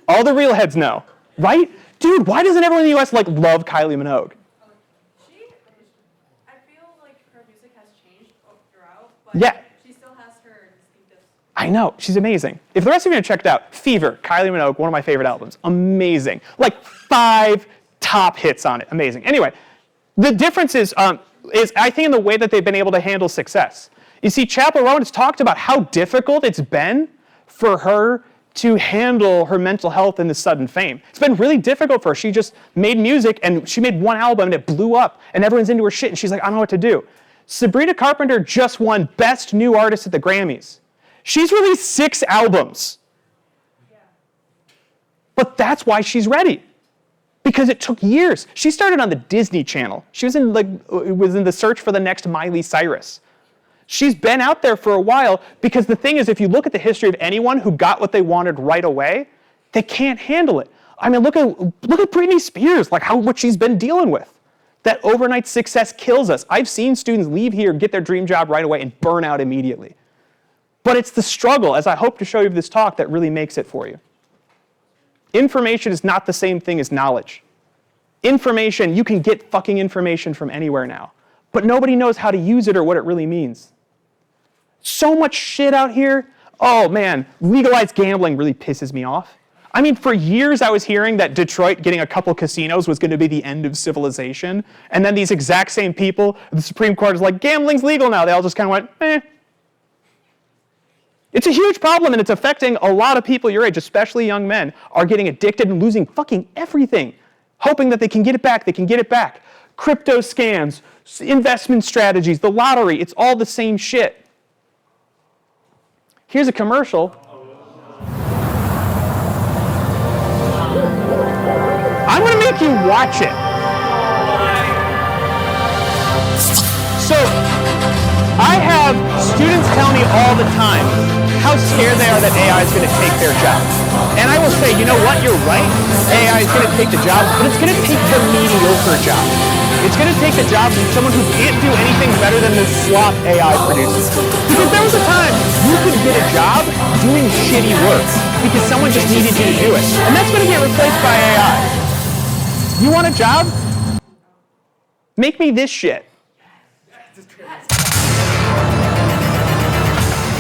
All the real heads know, right? Dude, why doesn't everyone in the US love Kylie Minogue? I feel like her music has changed throughout, but she still has her distinctive. I know, she's amazing. If the rest of you haven't checked out, Fever, Kylie Minogue, one of my favorite albums. Amazing. 5 top hits on it. Amazing. Anyway, the difference is I think in the way that they've been able to handle success. You see, Chappell Rowan has talked about how difficult it's been for her to handle her mental health and the sudden fame. It's been really difficult for her. She just made music, and she made 1 album, and it blew up, and everyone's into her shit, and she's like, I don't know what to do. Sabrina Carpenter just won Best New Artist at the Grammys. She's released 6 albums. Yeah. But that's why she's ready. Because it took years. She started on the Disney Channel. She was in the search for the next Miley Cyrus. She's been out there for a while because the thing is, if you look at the history of anyone who got what they wanted right away, they can't handle it. I mean, look at Britney Spears, what she's been dealing with. That overnight success kills us. I've seen students leave here, get their dream job right away, and burn out immediately. But it's the struggle, as I hope to show you with this talk, that really makes it for you. Information is not the same thing as knowledge. Information, you can get fucking information from anywhere now. But nobody knows how to use it or what it really means. So much shit out here. Oh man, legalized gambling really pisses me off. I mean, for years I was hearing that Detroit getting a couple casinos was going to be the end of civilization. And then these exact same people, the Supreme Court is like, gambling's legal now. They all just kind of went, eh. It's a huge problem, and it's affecting a lot of people your age, especially young men, are getting addicted and losing fucking everything. hoping that they can get it back, Crypto scams, investment strategies, the lottery, it's all the same shit. Here's a commercial. I'm going to make you watch it. So, I have students tell me all the time how scared they are that AI is going to take their job. And I will say, you know what, you're right. AI is going to take the job, but it's going to take the mediocre job. It's going to take the job from someone who can't do anything better than the slop AI produces. Because there was a time you could get a job doing shitty work because someone just needed you to do it. And that's going to get replaced by AI. You want a job? Make me this shit.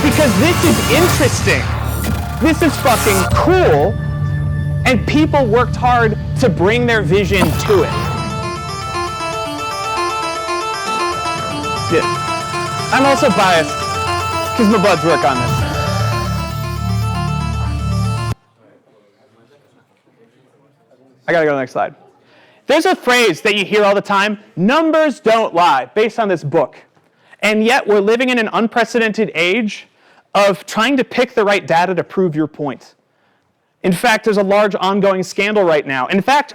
Because this is interesting. This is fucking cool. And people worked hard to bring their vision to it. Yeah. I'm also biased because my buds work on this. I gotta go to the next slide. There's a phrase that you hear all the time, numbers don't lie, based on this book. And yet we're living in an unprecedented age of trying to pick the right data to prove your point. In fact, there's a large ongoing scandal right now. In fact,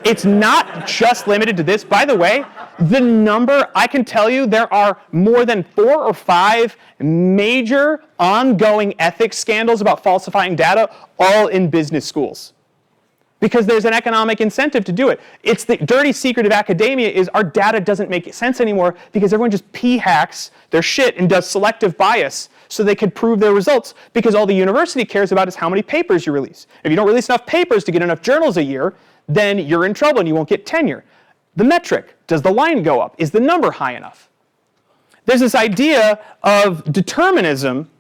it's not just limited to this. By the way, the number, I can tell you there are more than 4 or 5 major ongoing ethics scandals about falsifying data, all in business schools. Because there's an economic incentive to do it. It's the dirty secret of academia is our data doesn't make sense anymore because everyone just p-hacks their shit and does selective bias so they can prove their results because all the university cares about is how many papers you release. If you don't release enough papers to get enough journals a year, then you're in trouble and you won't get tenure. The metric, does the line go up? Is the number high enough? There's this idea of determinism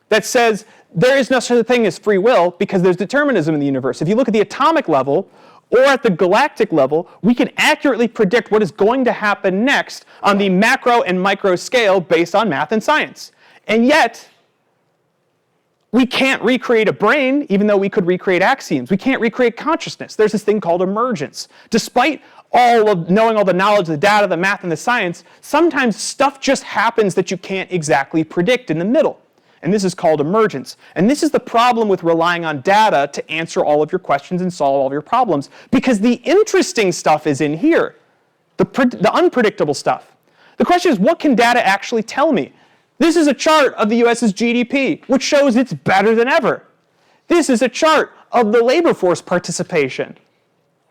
that says there is no such a thing as free will because there's determinism in the universe. If you look at the atomic level or at the galactic level, we can accurately predict what is going to happen next on the macro and micro scale based on math and science. And yet, we can't recreate a brain even though we could recreate axioms. We can't recreate consciousness. There's this thing called emergence. Despite knowing all the knowledge, the data, the math, and the science, sometimes stuff just happens that you can't exactly predict in the middle. And this is called emergence. And this is the problem with relying on data to answer all of your questions and solve all of your problems. Because the interesting stuff is in here, the unpredictable stuff. The question is, what can data actually tell me? This is a chart of the US's GDP, which shows it's better than ever. This is a chart of the labor force participation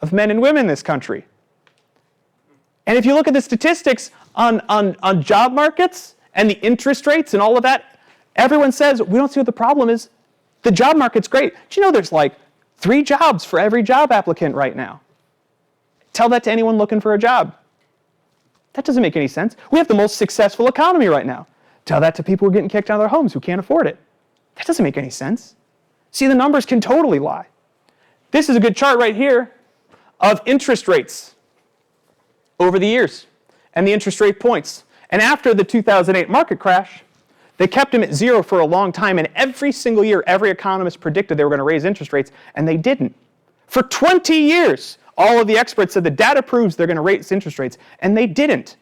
of men and women in this country. And if you look at the statistics on job markets and the interest rates and all of that, everyone says, we don't see what the problem is. The job market's great. Do you know there's like 3 jobs for every job applicant right now? Tell that to anyone looking for a job. That doesn't make any sense. We have the most successful economy right now. Tell that to people who are getting kicked out of their homes who can't afford it. That doesn't make any sense. See, the numbers can totally lie. This is a good chart right here of interest rates over the years and the interest rate points. And after the 2008 market crash, they kept them at 0 for a long time, and every single year, every economist predicted they were going to raise interest rates, and they didn't. For 20 years, all of the experts said the data proves they're going to raise interest rates, and they didn't.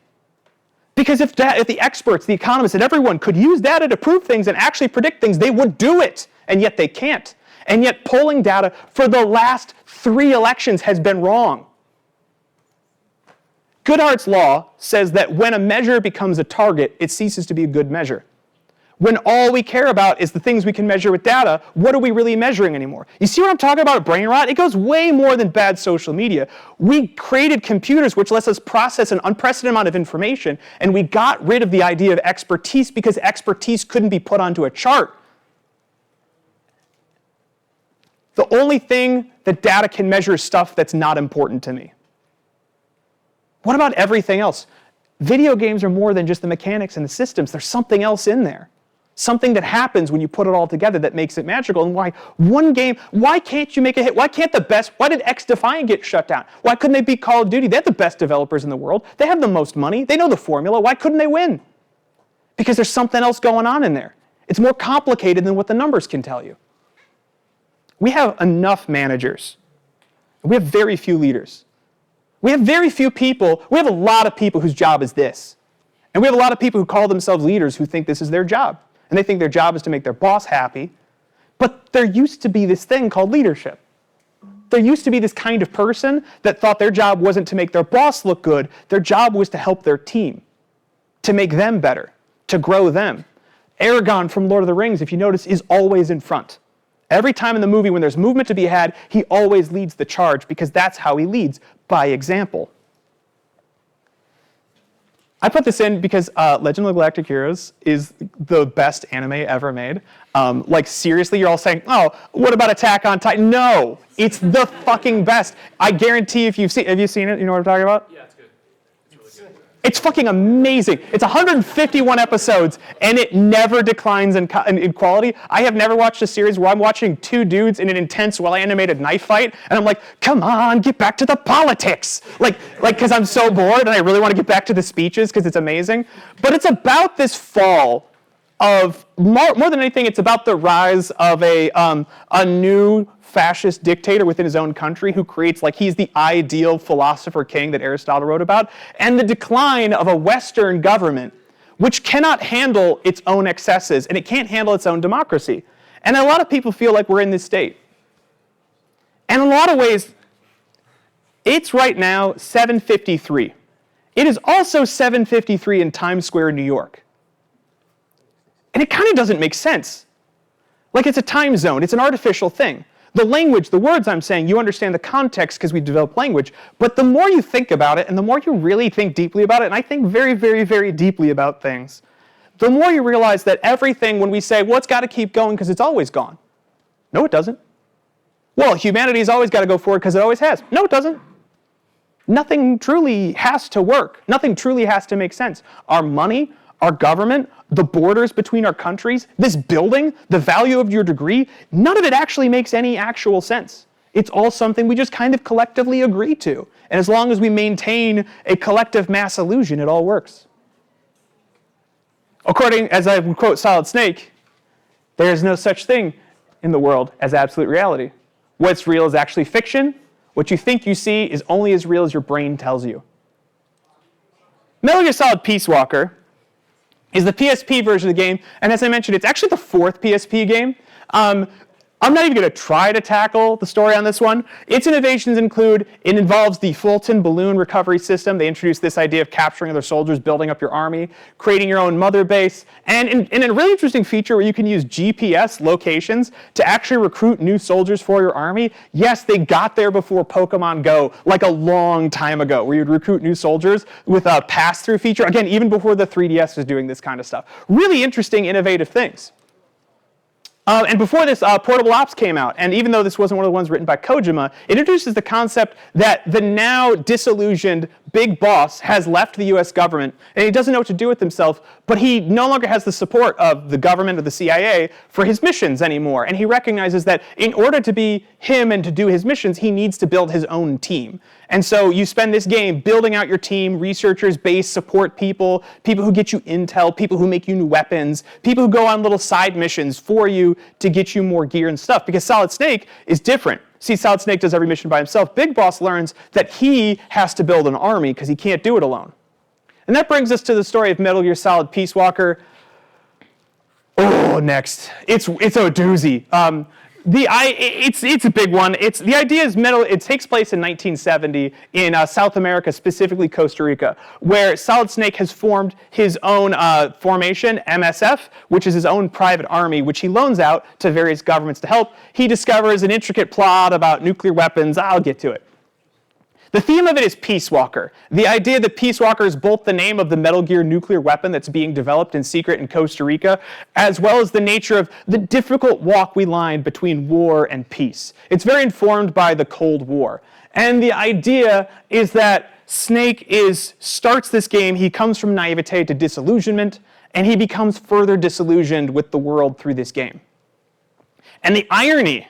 Because if the experts, the economists, and everyone could use data to prove things and actually predict things, they would do it, and yet they can't. And yet polling data for the last 3 elections has been wrong. Goodhart's law says that when a measure becomes a target, it ceases to be a good measure. When all we care about is the things we can measure with data, what are we really measuring anymore? You see what I'm talking about, brain rot? It goes way more than bad social media. We created computers which lets us process an unprecedented amount of information, and we got rid of the idea of expertise because expertise couldn't be put onto a chart. The only thing that data can measure is stuff that's not important to me. What about everything else? Video games are more than just the mechanics and the systems. There's something else in there. Something that happens when you put it all together that makes it magical. And why one game, why can't you make a hit? Why can't the best, why did X Defiant get shut down? Why couldn't they beat Call of Duty? They have the best developers in the world. They have the most money. They know the formula. Why couldn't they win? Because there's something else going on in there. It's more complicated than what the numbers can tell you. We have enough managers. We have very few leaders. We have very few people, we have a lot of people whose job is this. And we have a lot of people who call themselves leaders who think this is their job. And they think their job is to make their boss happy. But there used to be this thing called leadership. There used to be this kind of person that thought their job wasn't to make their boss look good. Their job was to help their team, to make them better, to grow them. Aragorn from Lord of the Rings, if you notice, is always in front. Every time in the movie when there's movement to be had, he always leads the charge because that's how he leads, by example. I put this in because Legend of the Galactic Heroes is the best anime ever made. Like, seriously, you're all saying, oh, what about Attack on Titan? No, it's the fucking best. I guarantee if have you seen it? You know what I'm talking about? Yeah, it's good. It's really good. It's fucking amazing. It's 151 episodes, and it never declines in quality. I have never watched a series where I'm watching two dudes in an intense, well-animated knife fight, and I'm like, come on, get back to the politics. Like, because I'm so bored, and I really want to get back to the speeches, because it's amazing. But it's about this fall of, more than anything, it's about the rise of a new fascist dictator within his own country who creates, like, he's the ideal philosopher king that Aristotle wrote about, and the decline of a Western government which cannot handle its own excesses, and it can't handle its own democracy. And a lot of people feel like we're in this state. And in a lot of ways, it's right now 7:53. It is also 7:53 in Times Square, New York. And it kind of doesn't make sense. Like, it's a time zone. It's an artificial thing. The language, the words I'm saying, you understand the context because we develop language. But the more you think about it, and the more you really think deeply about it, and I think very, very, very deeply about things, the more you realize that everything, when we say, well, it's got to keep going because it's always gone. No, it doesn't. Well, humanity's always got to go forward because it always has. No, it doesn't. Nothing truly has to work. Nothing truly has to make sense. Our money, our government, the borders between our countries, this building, the value of your degree, none of it actually makes any actual sense. It's all something we just kind of collectively agree to. And as long as we maintain a collective mass illusion, it all works. According, as I would quote Solid Snake, there is no such thing in the world as absolute reality. What's real is actually fiction. What you think you see is only as real as your brain tells you. Metal Gear Solid Peace Walker is the PSP version of the game, and as I mentioned, it's actually the fourth PSP game. I'm not even going to try to tackle the story on this one. Its innovations include, it involves the Fulton balloon recovery system. They introduced this idea of capturing other soldiers, building up your army, creating your own mother base, and in a really interesting feature where you can use GPS locations to actually recruit new soldiers for your army. Yes, they got there before Pokemon Go, like a long time ago, where you'd recruit new soldiers with a pass-through feature. Again, even before the 3DS was doing this kind of stuff. Really interesting, innovative things. And before this, Portable Ops came out, and even though this wasn't one of the ones written by Kojima, it introduces the concept that the now disillusioned big boss has left the US government, and he doesn't know what to do with himself, but he no longer has the support of the government or the CIA for his missions anymore, and he recognizes that in order to be him and to do his missions, he needs to build his own team. And so you spend this game building out your team, researchers, base, support people, people who get you intel, people who make you new weapons, people who go on little side missions for you to get you more gear and stuff, because Solid Snake is different. See, Solid Snake does every mission by himself. Big Boss learns that he has to build an army because he can't do it alone. And that brings us to the story of Metal Gear Solid Peace Walker. Oh, next. It's a doozy. It's a big one. The idea is it takes place in 1970 in South America, specifically Costa Rica, where Solid Snake has formed his own formation, MSF, which is his own private army, which he loans out to various governments to help. He discovers an intricate plot about nuclear weapons. I'll get to it. The theme of it is Peace Walker. The idea that Peace Walker is both the name of the Metal Gear nuclear weapon that's being developed in secret in Costa Rica, as well as the nature of the difficult walk we line between war and peace. It's very informed by the Cold War. And the idea is that Snake starts this game, he comes from naivete to disillusionment, and he becomes further disillusioned with the world through this game. And the irony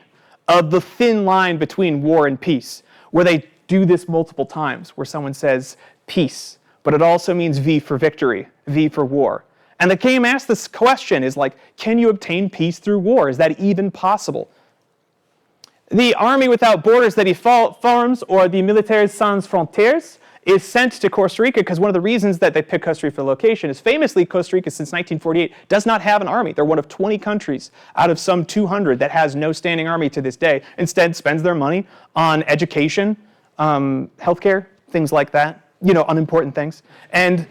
of the thin line between war and peace, where they do this multiple times, where someone says peace, but it also means V for victory, V for war. And the game asks this question, is like, can you obtain peace through war? Is that even possible? The Army Without Borders that he forms, or the Militaires Sans Frontières, is sent to Costa Rica because one of the reasons that they pick Costa Rica for location is famously Costa Rica since 1948 does not have an army. They're one of 20 countries out of some 200 that has no standing army to this day. Instead, spends their money on education, healthcare, things like that, unimportant things. And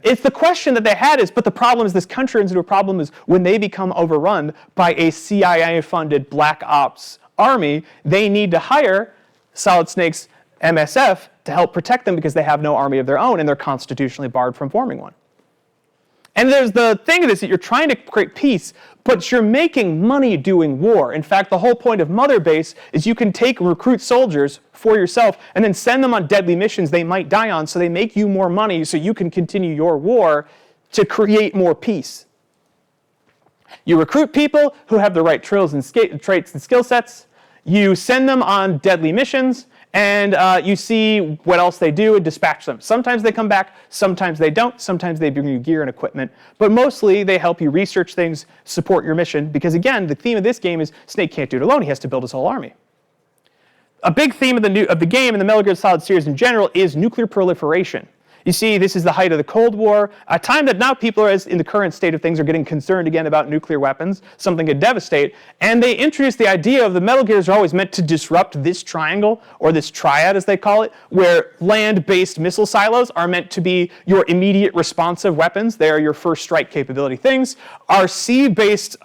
it's the question that they had is, but the problem is this country runs into a problem is when they become overrun by a CIA-funded black ops army, they need to hire Solid Snake's MSF to help protect them because they have no army of their own and they're constitutionally barred from forming one. And there's the thing is that you're trying to create peace, but you're making money doing war. In fact, the whole point of Mother Base is you can take and recruit soldiers for yourself and then send them on deadly missions they might die on so they make you more money so you can continue your war to create more peace. You recruit people who have the right traits and skill sets. You send them on deadly missions, and you see what else they do and dispatch them. Sometimes they come back, sometimes they don't, sometimes they bring you gear and equipment, but mostly they help you research things, support your mission, because again, the theme of this game is Snake can't do it alone, he has to build his whole army. A big theme of the game and the Metal Gear Solid series in general is nuclear proliferation. You see, this is the height of the Cold War, a time that now people are, in the current state of things, are getting concerned again about nuclear weapons, something could devastate, and they introduced the idea of the Metal Gears are always meant to disrupt this triangle, or this triad as they call it, where land-based missile silos are meant to be your immediate responsive weapons. They are your first strike capability things. Our sea-based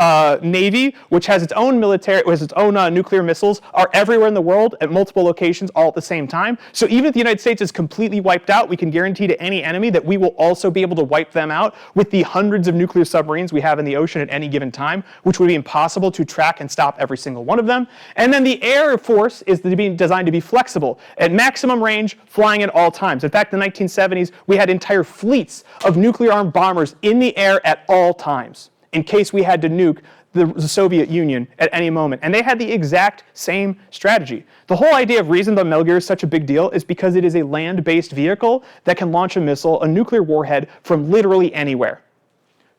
Navy, which has its own nuclear missiles, are everywhere in the world at multiple locations all at the same time. So even if the United States is completely wiped out, we can guarantee to any enemy that we will also be able to wipe them out with the hundreds of nuclear submarines we have in the ocean at any given time, which would be impossible to track and stop every single one of them. And then the Air Force is designed to be flexible, at maximum range, flying at all times. In fact, in the 1970s, we had entire fleets of nuclear-armed bombers in the air at all times, in case we had to nuke the Soviet Union at any moment. And they had the exact same strategy. The whole idea of reason the Metal Gear is such a big deal is because it is a land-based vehicle that can launch a missile, a nuclear warhead, from literally anywhere.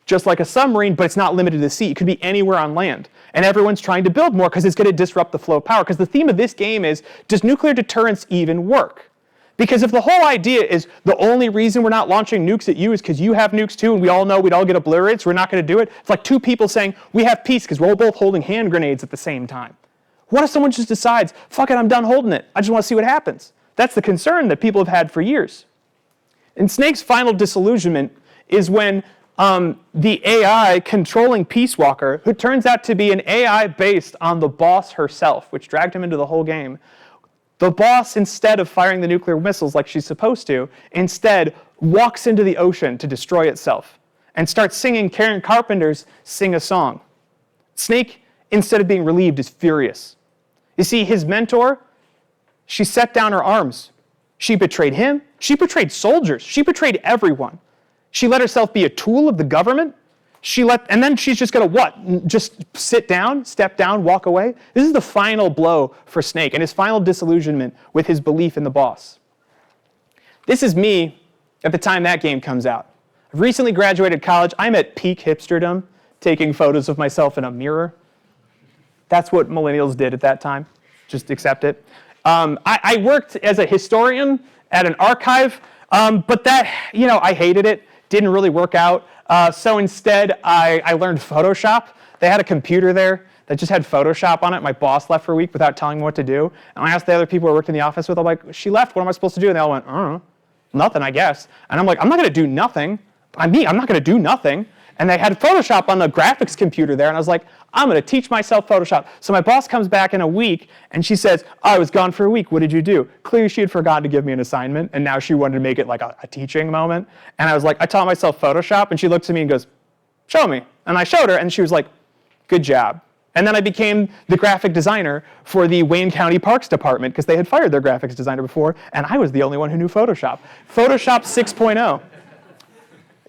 Just like a submarine, but it's not limited to the sea. It could be anywhere on land. And everyone's trying to build more because it's going to disrupt the flow of power. Because the theme of this game is, does nuclear deterrence even work? Because if the whole idea is the only reason we're not launching nukes at you is because you have nukes too, and we all know we'd all get obliterated, so we're not going to do it. It's like two people saying, we have peace because we're both holding hand grenades at the same time. What if someone just decides, fuck it, I'm done holding it. I just want to see what happens. That's the concern that people have had for years. And Snake's final disillusionment is when the AI controlling Peace Walker, who turns out to be an AI based on the boss herself, which dragged him into the whole game, the boss, instead of firing the nuclear missiles like she's supposed to, instead walks into the ocean to destroy itself and starts singing Karen Carpenter's Sing a Song. Snake, instead of being relieved, is furious. You see, his mentor, she set down her arms. She betrayed him. She betrayed soldiers. She betrayed everyone. She let herself be a tool of the government. And then she's just going to what? Just sit down, step down, walk away? This is the final blow for Snake and his final disillusionment with his belief in the boss. This is me at the time that game comes out. I've recently graduated college. I'm at peak hipsterdom, taking photos of myself in a mirror. That's what millennials did at that time. Just accept it. I worked as a historian at an archive, but that, I hated it. Didn't really work out. So instead, I learned Photoshop. They had a computer there that just had Photoshop on it. My boss left for a week without telling me what to do. And I asked the other people I worked in the office with, I'm like, she left, what am I supposed to do? And they all went, I don't know, nothing, I guess. And I'm like, I'm not going to do nothing. I'm not going to do nothing. And they had Photoshop on the graphics computer there, and I was like, I'm going to teach myself Photoshop. So my boss comes back in a week, and she says, I was gone for a week. What did you do? Clearly, she had forgotten to give me an assignment, and now she wanted to make it like a teaching moment. And I was like, I taught myself Photoshop, and she looks at me and goes, show me. And I showed her, and she was like, good job. And then I became the graphic designer for the Wayne County Parks Department, because they had fired their graphics designer before, and I was the only one who knew Photoshop. Photoshop 6.0.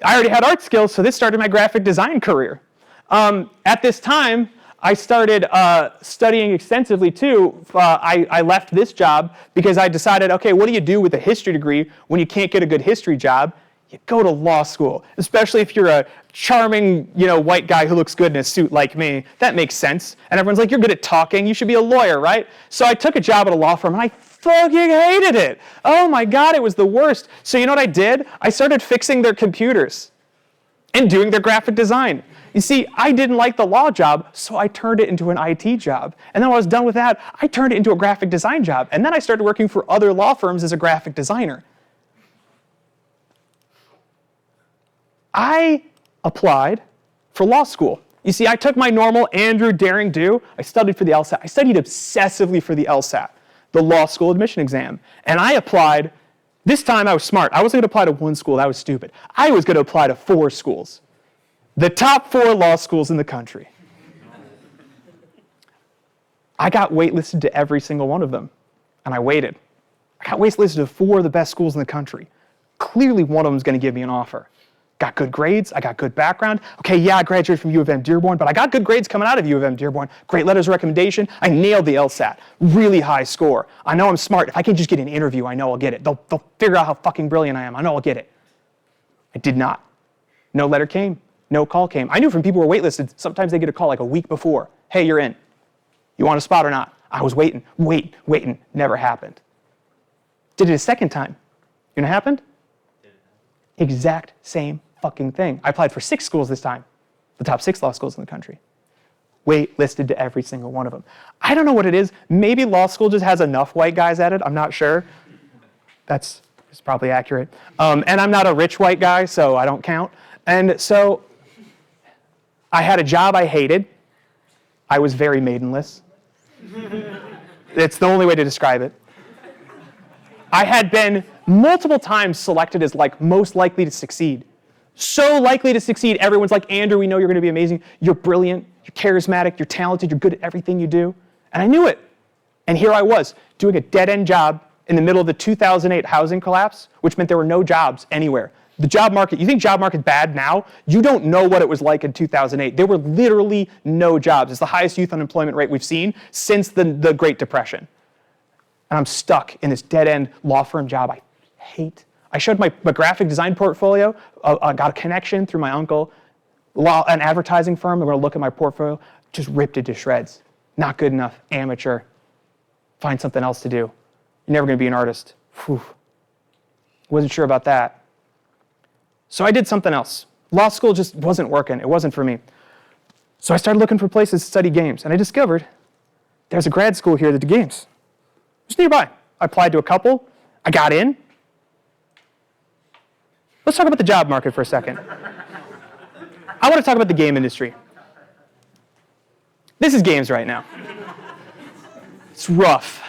I already had art skills, so this started my graphic design career. At this time, I started studying extensively too. I left this job because I decided, okay, what do you do with a history degree when you can't get a good history job? you go to law school, especially if you're a charming, white guy who looks good in a suit like me. That makes sense. And everyone's like, you're good at talking. You should be a lawyer, right? So I took a job at a law firm, and I fucking hated it. Oh, my God, it was the worst. So you know what I did? I started fixing their computers and doing their graphic design. You see, I didn't like the law job, so I turned it into an IT job. And then when I was done with that, I turned it into a graphic design job. And then I started working for other law firms as a graphic designer. I applied for law school. You see, I took my normal Andrew daring do. I studied for the LSAT. I studied obsessively for the LSAT, the law school admission exam. And I applied. This time I was smart. I wasn't going to apply to one school. That was stupid. I was going to apply to 4 schools. The top 4 law schools in the country. I got waitlisted to every single one of them. And I waited. I got waitlisted to 4 of the best schools in the country. Clearly one of them is going to give me an offer. Got good grades, I got good background. Okay, yeah, I graduated from U of M Dearborn, but I got good grades coming out of U of M Dearborn. Great letters of recommendation. I nailed the LSAT. Really high score. I know I'm smart. If I can just get an interview, I know I'll get it. They'll figure out how fucking brilliant I am. I know I'll get it. I did not. No letter came. No call came. I knew from people who were waitlisted, sometimes they get a call like a week before. Hey, you're in. You want a spot or not? I was waiting. Never happened. Did it a second time. You know what happened? Exact same fucking thing. I applied for 6 schools this time, the top 6 law schools in the country. Waitlisted to every single one of them. I don't know what it is. Maybe law school just has enough white guys at it. I'm not sure. That's probably accurate. And I'm not a rich white guy, so I don't count. And so I had a job I hated. I was very maidenless. It's the only way to describe it. I had been multiple times selected as most likely to succeed. So likely to succeed, everyone's like, Andrew, we know you're going to be amazing. You're brilliant, you're charismatic, you're talented, you're good at everything you do. And I knew it. And here I was, doing a dead-end job in the middle of the 2008 housing collapse, which meant there were no jobs anywhere. The job market, you think job market's bad now? You don't know what it was like in 2008. There were literally no jobs. It's the highest youth unemployment rate we've seen since the Great Depression. And I'm stuck in this dead-end law firm job I hate. I showed my graphic design portfolio. I got a connection through my uncle, an advertising firm. They're going to look at my portfolio. Just ripped it to shreds. Not good enough. Amateur. Find something else to do. You're never going to be an artist. Whew. Wasn't sure about that. So I did something else. Law school just wasn't working. It wasn't for me. So I started looking for places to study games. And I discovered there's a grad school here that did games. Just nearby. I applied to a couple. I got in. Let's talk about the job market for a second. I want to talk about the game industry. This is games right now. It's rough.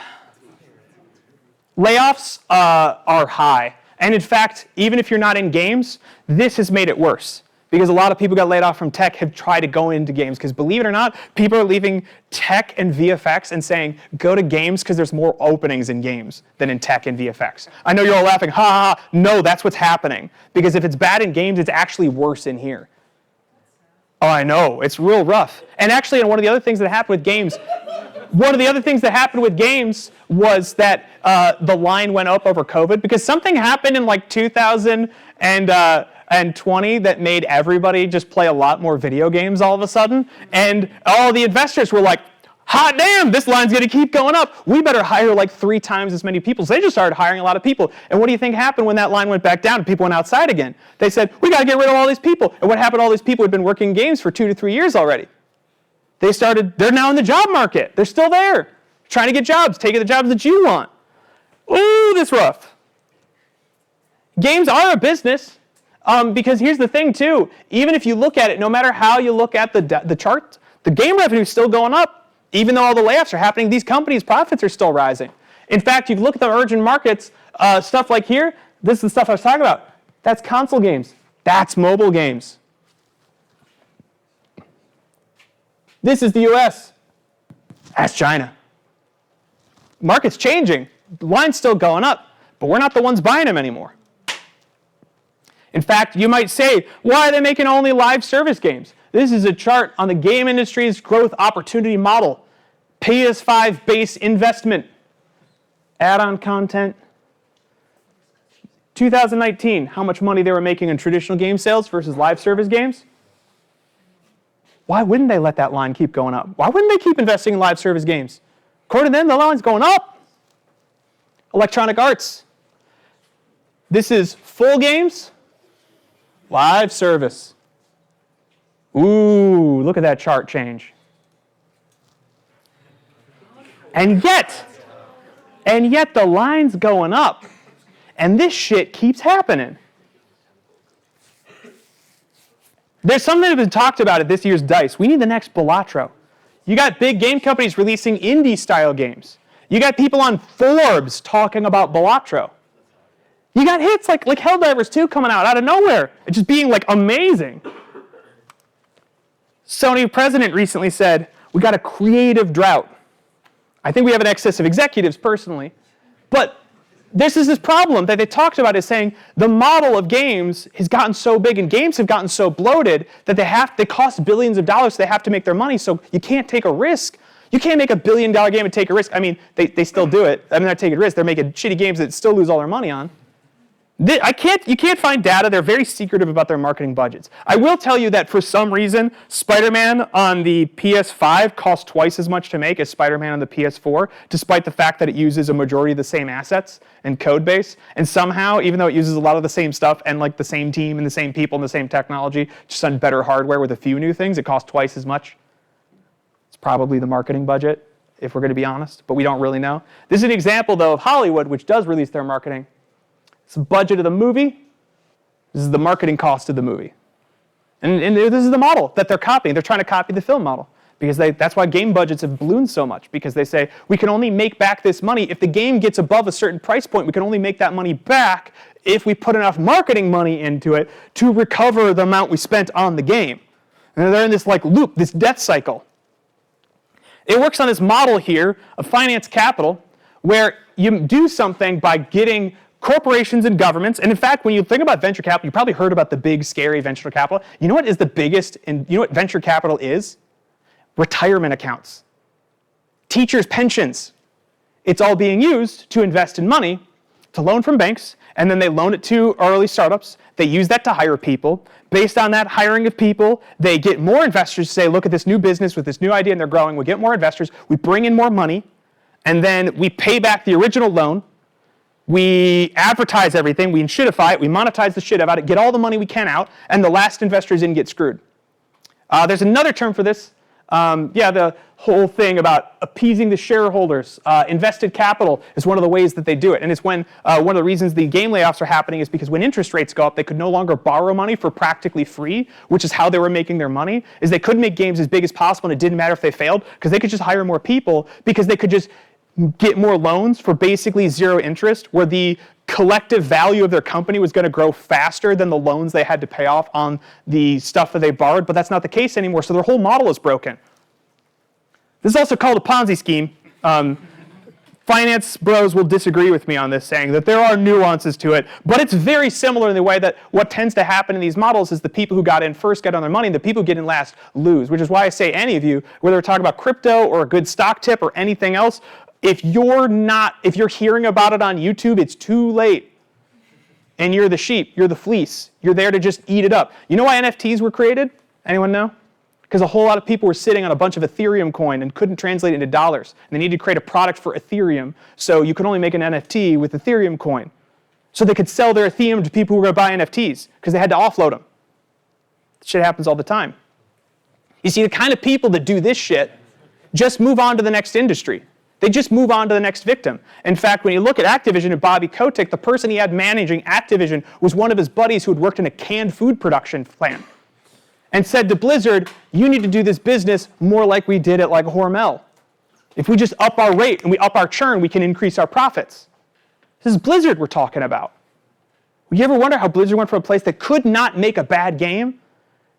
Layoffs are high. And in fact, even if you're not in games, this has made it worse. Because a lot of people got laid off from tech have tried to go into games. Because believe it or not, people are leaving tech and VFX and saying, go to games because there's more openings in games than in tech and VFX. I know you're all laughing, ha ha ha. No, that's what's happening. Because if it's bad in games, it's actually worse in here. Oh, I know, it's real rough. And actually, one of the other things that happened with games, was that the line went up over COVID because something happened in 2020 that made everybody just play a lot more video games all of a sudden. And all the investors were like, hot damn, this line's going to keep going up. We better hire 3 times as many people. So they just started hiring a lot of people. And what do you think happened when that line went back down and people went outside again? They said, we got to get rid of all these people. And what happened to all these people who had been working in games for 2 to 3 years already? They're now in the job market. They're still there, trying to get jobs, taking the jobs that you want. Ooh, that's rough. Games are a business. Because here's the thing, too. Even if you look at it, no matter how you look at the chart, the game revenue is still going up. Even though all the layoffs are happening, these companies' profits are still rising. In fact, you look at the emerging markets, stuff like here, this is the stuff I was talking about. That's console games. That's mobile games. This is the US. That's China. Market's changing. The line's still going up, but we're not the ones buying them anymore. In fact, you might say, why are they making only live service games? This is a chart on the game industry's growth opportunity model. PS5 base investment, add-on content, 2019, how much money they were making in traditional game sales versus live service games? Why wouldn't they let that line keep going up? Why wouldn't they keep investing in live service games? According to them, the line's going up. Electronic Arts. This is full games, live service. Ooh, look at that chart change. And yet the line's going up. And this shit keeps happening. There's something that's been talked about at this year's DICE. We need the next Balatro. You got big game companies releasing indie-style games. You got people on Forbes talking about Balatro. You got hits like Helldivers 2 coming out of nowhere. It's just being like amazing. Sony president recently said, we got a creative drought. I think we have an excess of executives personally. But this is this problem that they talked about, is saying the model of games has gotten so big and games have gotten so bloated that they cost billions of dollars, so they have to make their money, so you can't take a risk. You can't make $1 billion game and take a risk. I mean, they still do it. I mean, they're taking risks. They're making shitty games that still lose all their money on. You can't find data. They're very secretive about their marketing budgets. I will tell you that for some reason, Spider-Man on the PS5 costs twice as much to make as Spider-Man on the PS4, despite the fact that it uses a majority of the same assets and code base. And somehow, even though it uses a lot of the same stuff and like the same team and the same people and the same technology, just on better hardware with a few new things, it costs twice as much. It's probably the marketing budget, if we're going to be honest, but we don't really know. This is an example, though, of Hollywood, which does release their marketing. It's the budget of the movie. This is the marketing cost of the movie. And this is the model that they're copying. They're trying to copy the film model because that's why game budgets have ballooned so much, because they say, we can only make back this money. If the game gets above a certain price point, we can only make that money back if we put enough marketing money into it to recover the amount we spent on the game. And they're in this like loop, this death cycle. It works on this model here of finance capital where you do something by getting corporations and governments, and in fact, when you think about venture capital, you probably heard about the big, scary venture capital. You know what is the biggest, and you know what venture capital is? Retirement accounts. Teachers' pensions. It's all being used to invest in money, to loan from banks, and then they loan it to early startups. They use that to hire people. Based on that hiring of people, they get more investors to say, look at this new business with this new idea, and they're growing. We get more investors. We bring in more money, and then we pay back the original loan. We advertise everything, we shittify it, we monetize the shit out of it, get all the money we can out, and the last investors in get screwed. There's another term for this. The whole thing about appeasing the shareholders. Invested capital is one of the ways that they do it. And it's when one of the reasons the game layoffs are happening is because when interest rates go up, they could no longer borrow money for practically free, which is how they were making their money, is they couldn't make games as big as possible, and it didn't matter if they failed, because they could just hire more people, because they could just get more loans for basically zero interest, where the collective value of their company was going to grow faster than the loans they had to pay off on the stuff that they borrowed, but that's not the case anymore, so their whole model is broken. This is also called a Ponzi scheme. Finance bros will disagree with me on this, saying that there are nuances to it, but it's very similar in the way that what tends to happen in these models is the people who got in first get on their money, and the people who get in last lose, which is why I say any of you, whether we're talking about crypto or a good stock tip or anything else, if you're hearing about it on YouTube, it's too late. And you're the sheep, you're the fleece. You're there to just eat it up. You know why NFTs were created? Anyone know? Because a whole lot of people were sitting on a bunch of Ethereum coin and couldn't translate it into dollars. And they needed to create a product for Ethereum, so you could only make an NFT with Ethereum coin. So they could sell their Ethereum to people who were going to buy NFTs, because they had to offload them. This shit happens all the time. You see, the kind of people that do this shit just move on to the next industry. They just move on to the next victim. In fact, when you look at Activision and Bobby Kotick, the person he had managing Activision was one of his buddies who had worked in a canned food production plant, and said to Blizzard, you need to do this business more like we did at like Hormel. If we just up our rate and we up our churn, we can increase our profits. This is Blizzard we're talking about. Would you ever wonder how Blizzard went from a place that could not make a bad game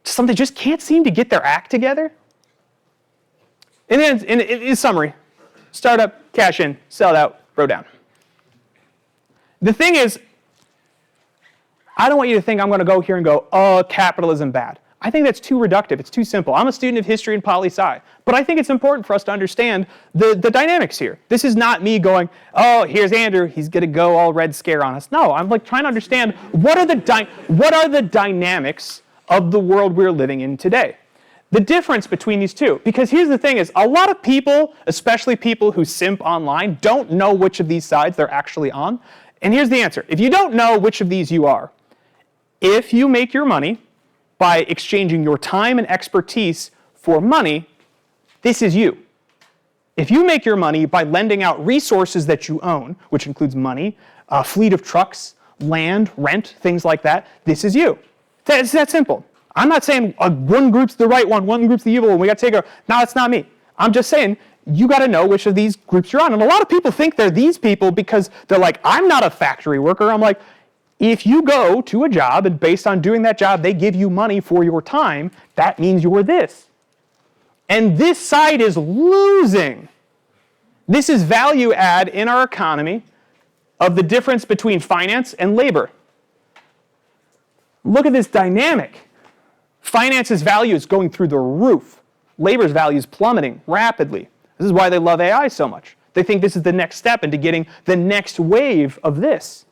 to something that just can't seem to get their act together? And then, in summary, startup, cash in, sell it out, bro down. The thing is, I don't want you to think I'm going to go here and go, oh, capitalism bad. I think that's too reductive. It's too simple. I'm a student of history and poli-sci, but I think it's important for us to understand the dynamics here. This is not me going, oh, here's Andrew, he's going to go all Red Scare on us. No, I'm like trying to understand what are the dynamics of the world we're living in today. The difference between these two, because here's the thing is, a lot of people, especially people who simp online, don't know which of these sides they're actually on. And here's the answer. If you don't know which of these you are, if you make your money by exchanging your time and expertise for money, this is you. If you make your money by lending out resources that you own, which includes money, a fleet of trucks, land, rent, things like that, this is you. It's that simple. I'm not saying one group's the right one group's the evil one, we got to take no, it's not me. I'm just saying you got to know which of these groups you're on. And a lot of people think they're these people because they're like, I'm not a factory worker. I'm like, if you go to a job and based on doing that job, they give you money for your time, that means you're this. And this side is losing. This is value add in our economy of the difference between finance and labor. Look at this dynamic. Finance's value is going through the roof. Labor's value is plummeting rapidly. This is why they love AI so much. They think this is the next step into getting the next wave of this.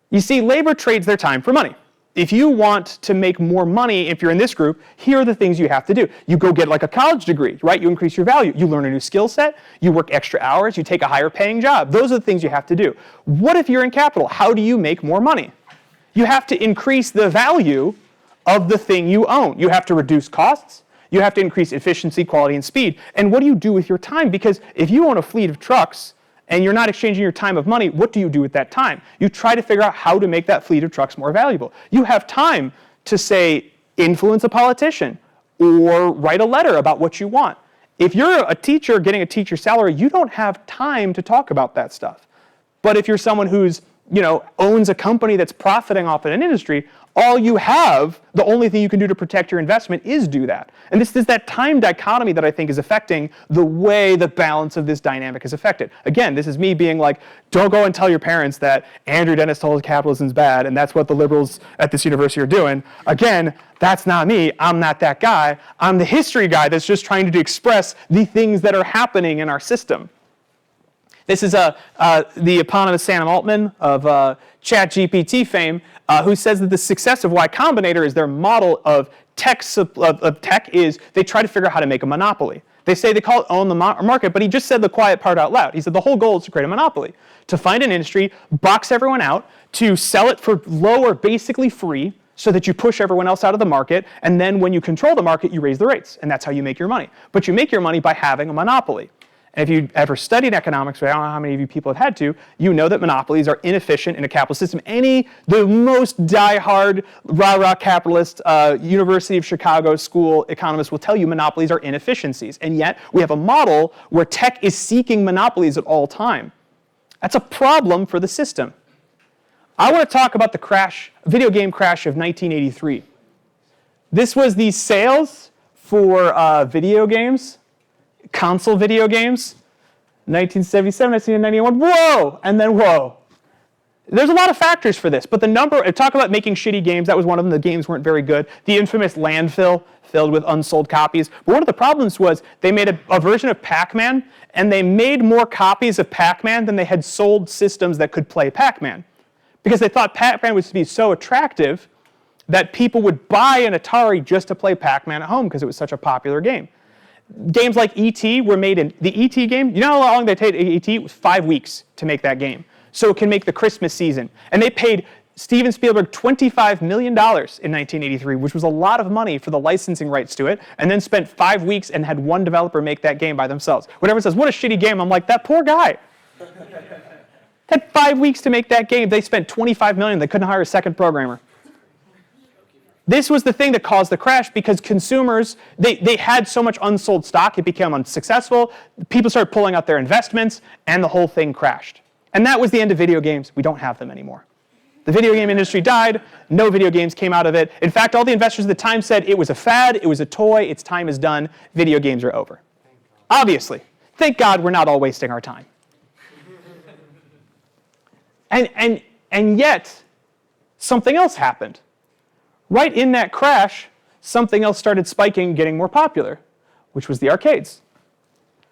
You see, labor trades their time for money. If you want to make more money, if you're in this group, here are the things you have to do. You go get like a college degree, right? You increase your value. You learn a new skill set. You work extra hours. You take a higher paying job. Those are the things you have to do. What if you're in capital? How do you make more money? You have to increase the value of the thing you own. You have to reduce costs. You have to increase efficiency, quality, and speed. And what do you do with your time? Because if you own a fleet of trucks and you're not exchanging your time of money, what do you do with that time? You try to figure out how to make that fleet of trucks more valuable. You have time to, say, influence a politician or write a letter about what you want. If you're a teacher getting a teacher's salary, you don't have time to talk about that stuff. But if you're someone who's owns a company that's profiting off an industry, all you have, the only thing you can do to protect your investment is do that. And this is that time dichotomy that I think is affecting the way the balance of this dynamic is affected. Again, this is me being like, don't go and tell your parents that Andrew Dennis told us capitalism's bad and that's what the liberals at this university are doing. Again, that's not me. I'm not that guy. I'm the history guy that's just trying to express the things that are happening in our system. This is the eponymous Sam Altman of ChatGPT fame, who says that the success of Y Combinator is their model of tech is they try to figure out how to make a monopoly. They say they call it own the market, but he just said the quiet part out loud. He said the whole goal is to create a monopoly, to find an industry, box everyone out, to sell it for low or basically free so that you push everyone else out of the market, and then when you control the market, you raise the rates, and that's how you make your money. But you make your money by having a monopoly. And if you've ever studied economics, which I don't know how many of you people have had to, you know that monopolies are inefficient in a capitalist system. The most die-hard, rah-rah capitalist University of Chicago school economist will tell you monopolies are inefficiencies. And yet, we have a model where tech is seeking monopolies at all time. That's a problem for the system. I want to talk about the video game crash of 1983. This was the sales for video games, console video games, 1977, 1991, whoa, and then whoa. There's a lot of factors for this, but talk about making shitty games, that was one of them. The games weren't very good. The infamous landfill filled with unsold copies. But one of the problems was they made a version of Pac-Man, and they made more copies of Pac-Man than they had sold systems that could play Pac-Man. Because they thought Pac-Man would be so attractive that people would buy an Atari just to play Pac-Man at home because it was such a popular game. Games like E.T. were made in the E.T. game. You know how long they take E.T.? It was 5 weeks to make that game. So it can make the Christmas season. And they paid Steven Spielberg $25 million in 1983, which was a lot of money for the licensing rights to it, and then spent 5 weeks and had one developer make that game by themselves. When everyone says, what a shitty game, I'm like, that poor guy. Had 5 weeks to make that game. They spent $25 million. They couldn't hire a second programmer. This was the thing that caused the crash because consumers, they had so much unsold stock, it became unsuccessful. People started pulling out their investments, and the whole thing crashed. And that was the end of video games. We don't have them anymore. The video game industry died. No video games came out of it. In fact, all the investors at the time said it was a fad, it was a toy, its time is done, video games are over. Obviously. Thank God we're not all wasting our time. And yet, something else happened. Right in that crash, something else started spiking, getting more popular, which was the arcades.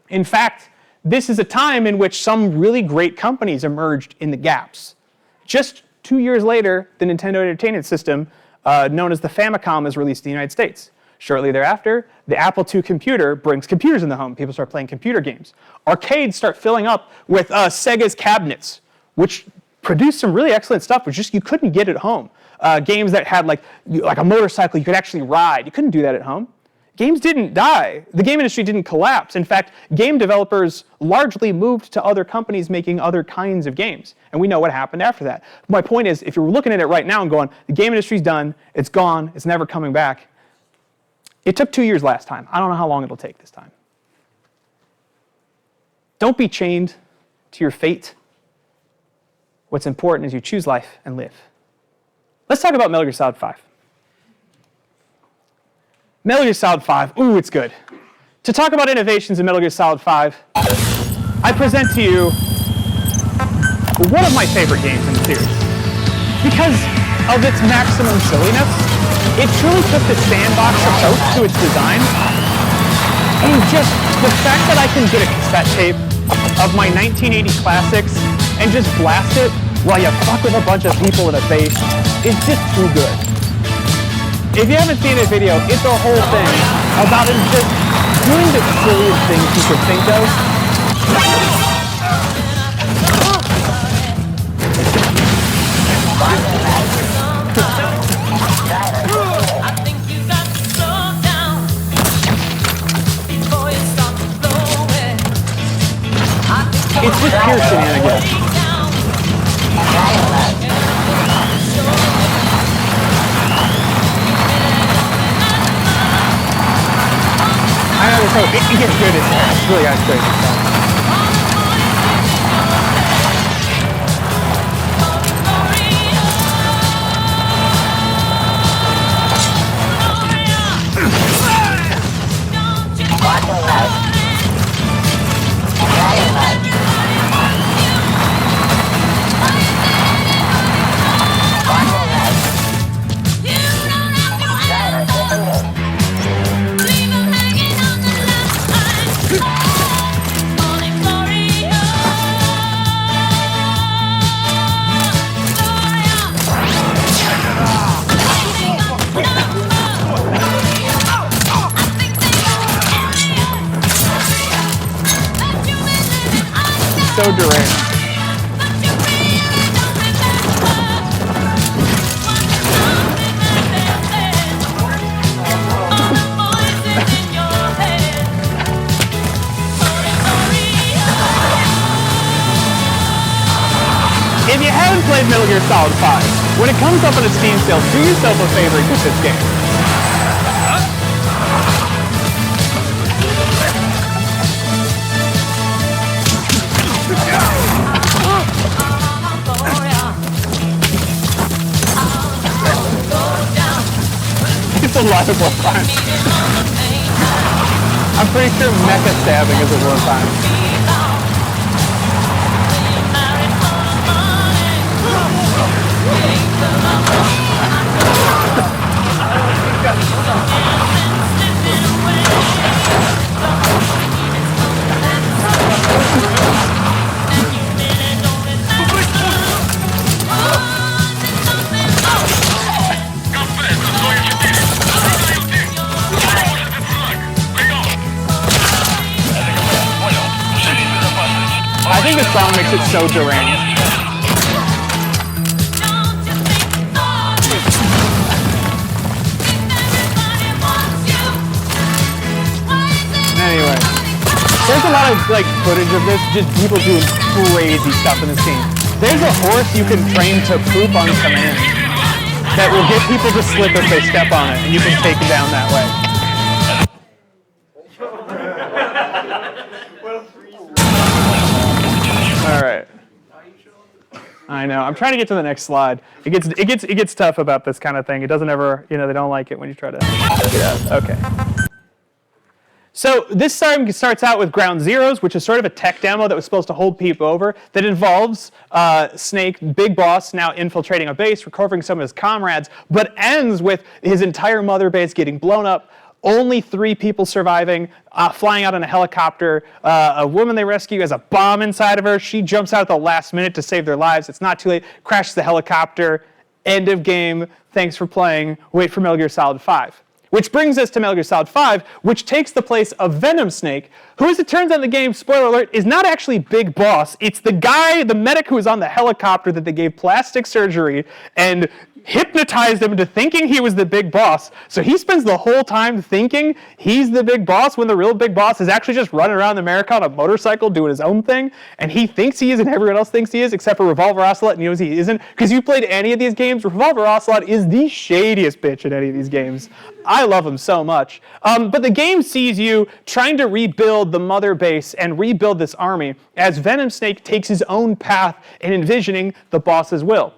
In fact, this is a time in which some really great companies emerged in the gaps. Just 2 years later, the Nintendo Entertainment System, known as the Famicom, is released in the United States. Shortly thereafter, the Apple II computer brings computers in the home. People start playing computer games. Arcades start filling up with Sega's cabinets, which produced some really excellent stuff, which just you couldn't get at home. Games that had like a motorcycle you could actually ride. You couldn't do that at home. Games didn't die. The game industry didn't collapse. In fact, game developers largely moved to other companies making other kinds of games. And we know what happened after that. My point is, if you're looking at it right now and going, the game industry's done, it's gone, it's never coming back, it took 2 years last time. I don't know how long it'll take this time. Don't be chained to your fate. What's important is you choose life and live. Let's talk about Metal Gear Solid 5. Metal Gear Solid 5, ooh, it's good. To talk about innovations in Metal Gear Solid 5, I present to you one of my favorite games in the series. Because of its maximum silliness, it truly took the sandbox approach to its design. And just the fact that I can get a cassette tape of my 1980 classics and just blast it while you fuck with a bunch of people in a base is just too good. If you haven't seen the video, it's a whole thing about him just doing the silliest things you could think of. It's just pure shenanigans. I know this whole, it gets good in there. It's really got great stuff. So deranged. If you haven't played Metal Gear Solid 5, when it comes up on a Steam sale, do yourself a favor and get this game. It's a lot of war time. I'm pretty sure mecha stabbing is a war time. I think this song makes it so deranged. Anyway, there's a lot of footage of this, just people doing crazy stuff in this scene. There's a horse you can train to poop on command that will get people to slip if they step on it, and you can take it down that way. All right. I know. I'm trying to get to the next slide. It gets tough about this kind of thing. It doesn't ever, they don't like it when you try to get out. Okay. So this time starts out with Ground Zeroes, which is sort of a tech demo that was supposed to hold people over, that involves Snake, Big Boss, now infiltrating a base, recovering some of his comrades, but ends with his entire mother base getting blown up, only 3 people surviving, flying out in a helicopter. A woman they rescue has a bomb inside of her. She jumps out at the last minute to save their lives. It's not too late. Crashes the helicopter. End of game. Thanks for playing. Wait for Metal Gear Solid 5. Which brings us to Metal Gear Solid 5, which takes the place of Venom Snake, who, as it turns out in the game, spoiler alert, is not actually Big Boss. It's the guy, the medic who was on the helicopter that they gave plastic surgery and hypnotized him into thinking he was the Big Boss. So he spends the whole time thinking he's the Big Boss when the real Big Boss is actually just running around America on a motorcycle doing his own thing. And he thinks he is and everyone else thinks he is, except for Revolver Ocelot knows he isn't. Because you played any of these games, Revolver Ocelot is the shadiest bitch in any of these games. I love him so much. But the game sees you trying to rebuild the mother base and rebuild this army as Venom Snake takes his own path in envisioning the boss's will.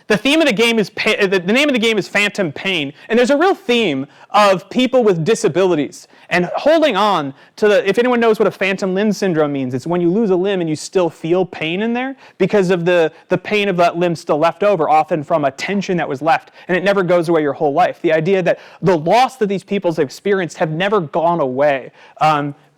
The theme of the game is the name of the game is Phantom Pain, and there's a real theme of people with disabilities and holding on to the. If anyone knows what a phantom limb syndrome means, it's when you lose a limb and you still feel pain in there because of the pain of that limb still left over, often from a tension that was left, and it never goes away your whole life. The idea that the loss that these people have experienced have never gone away.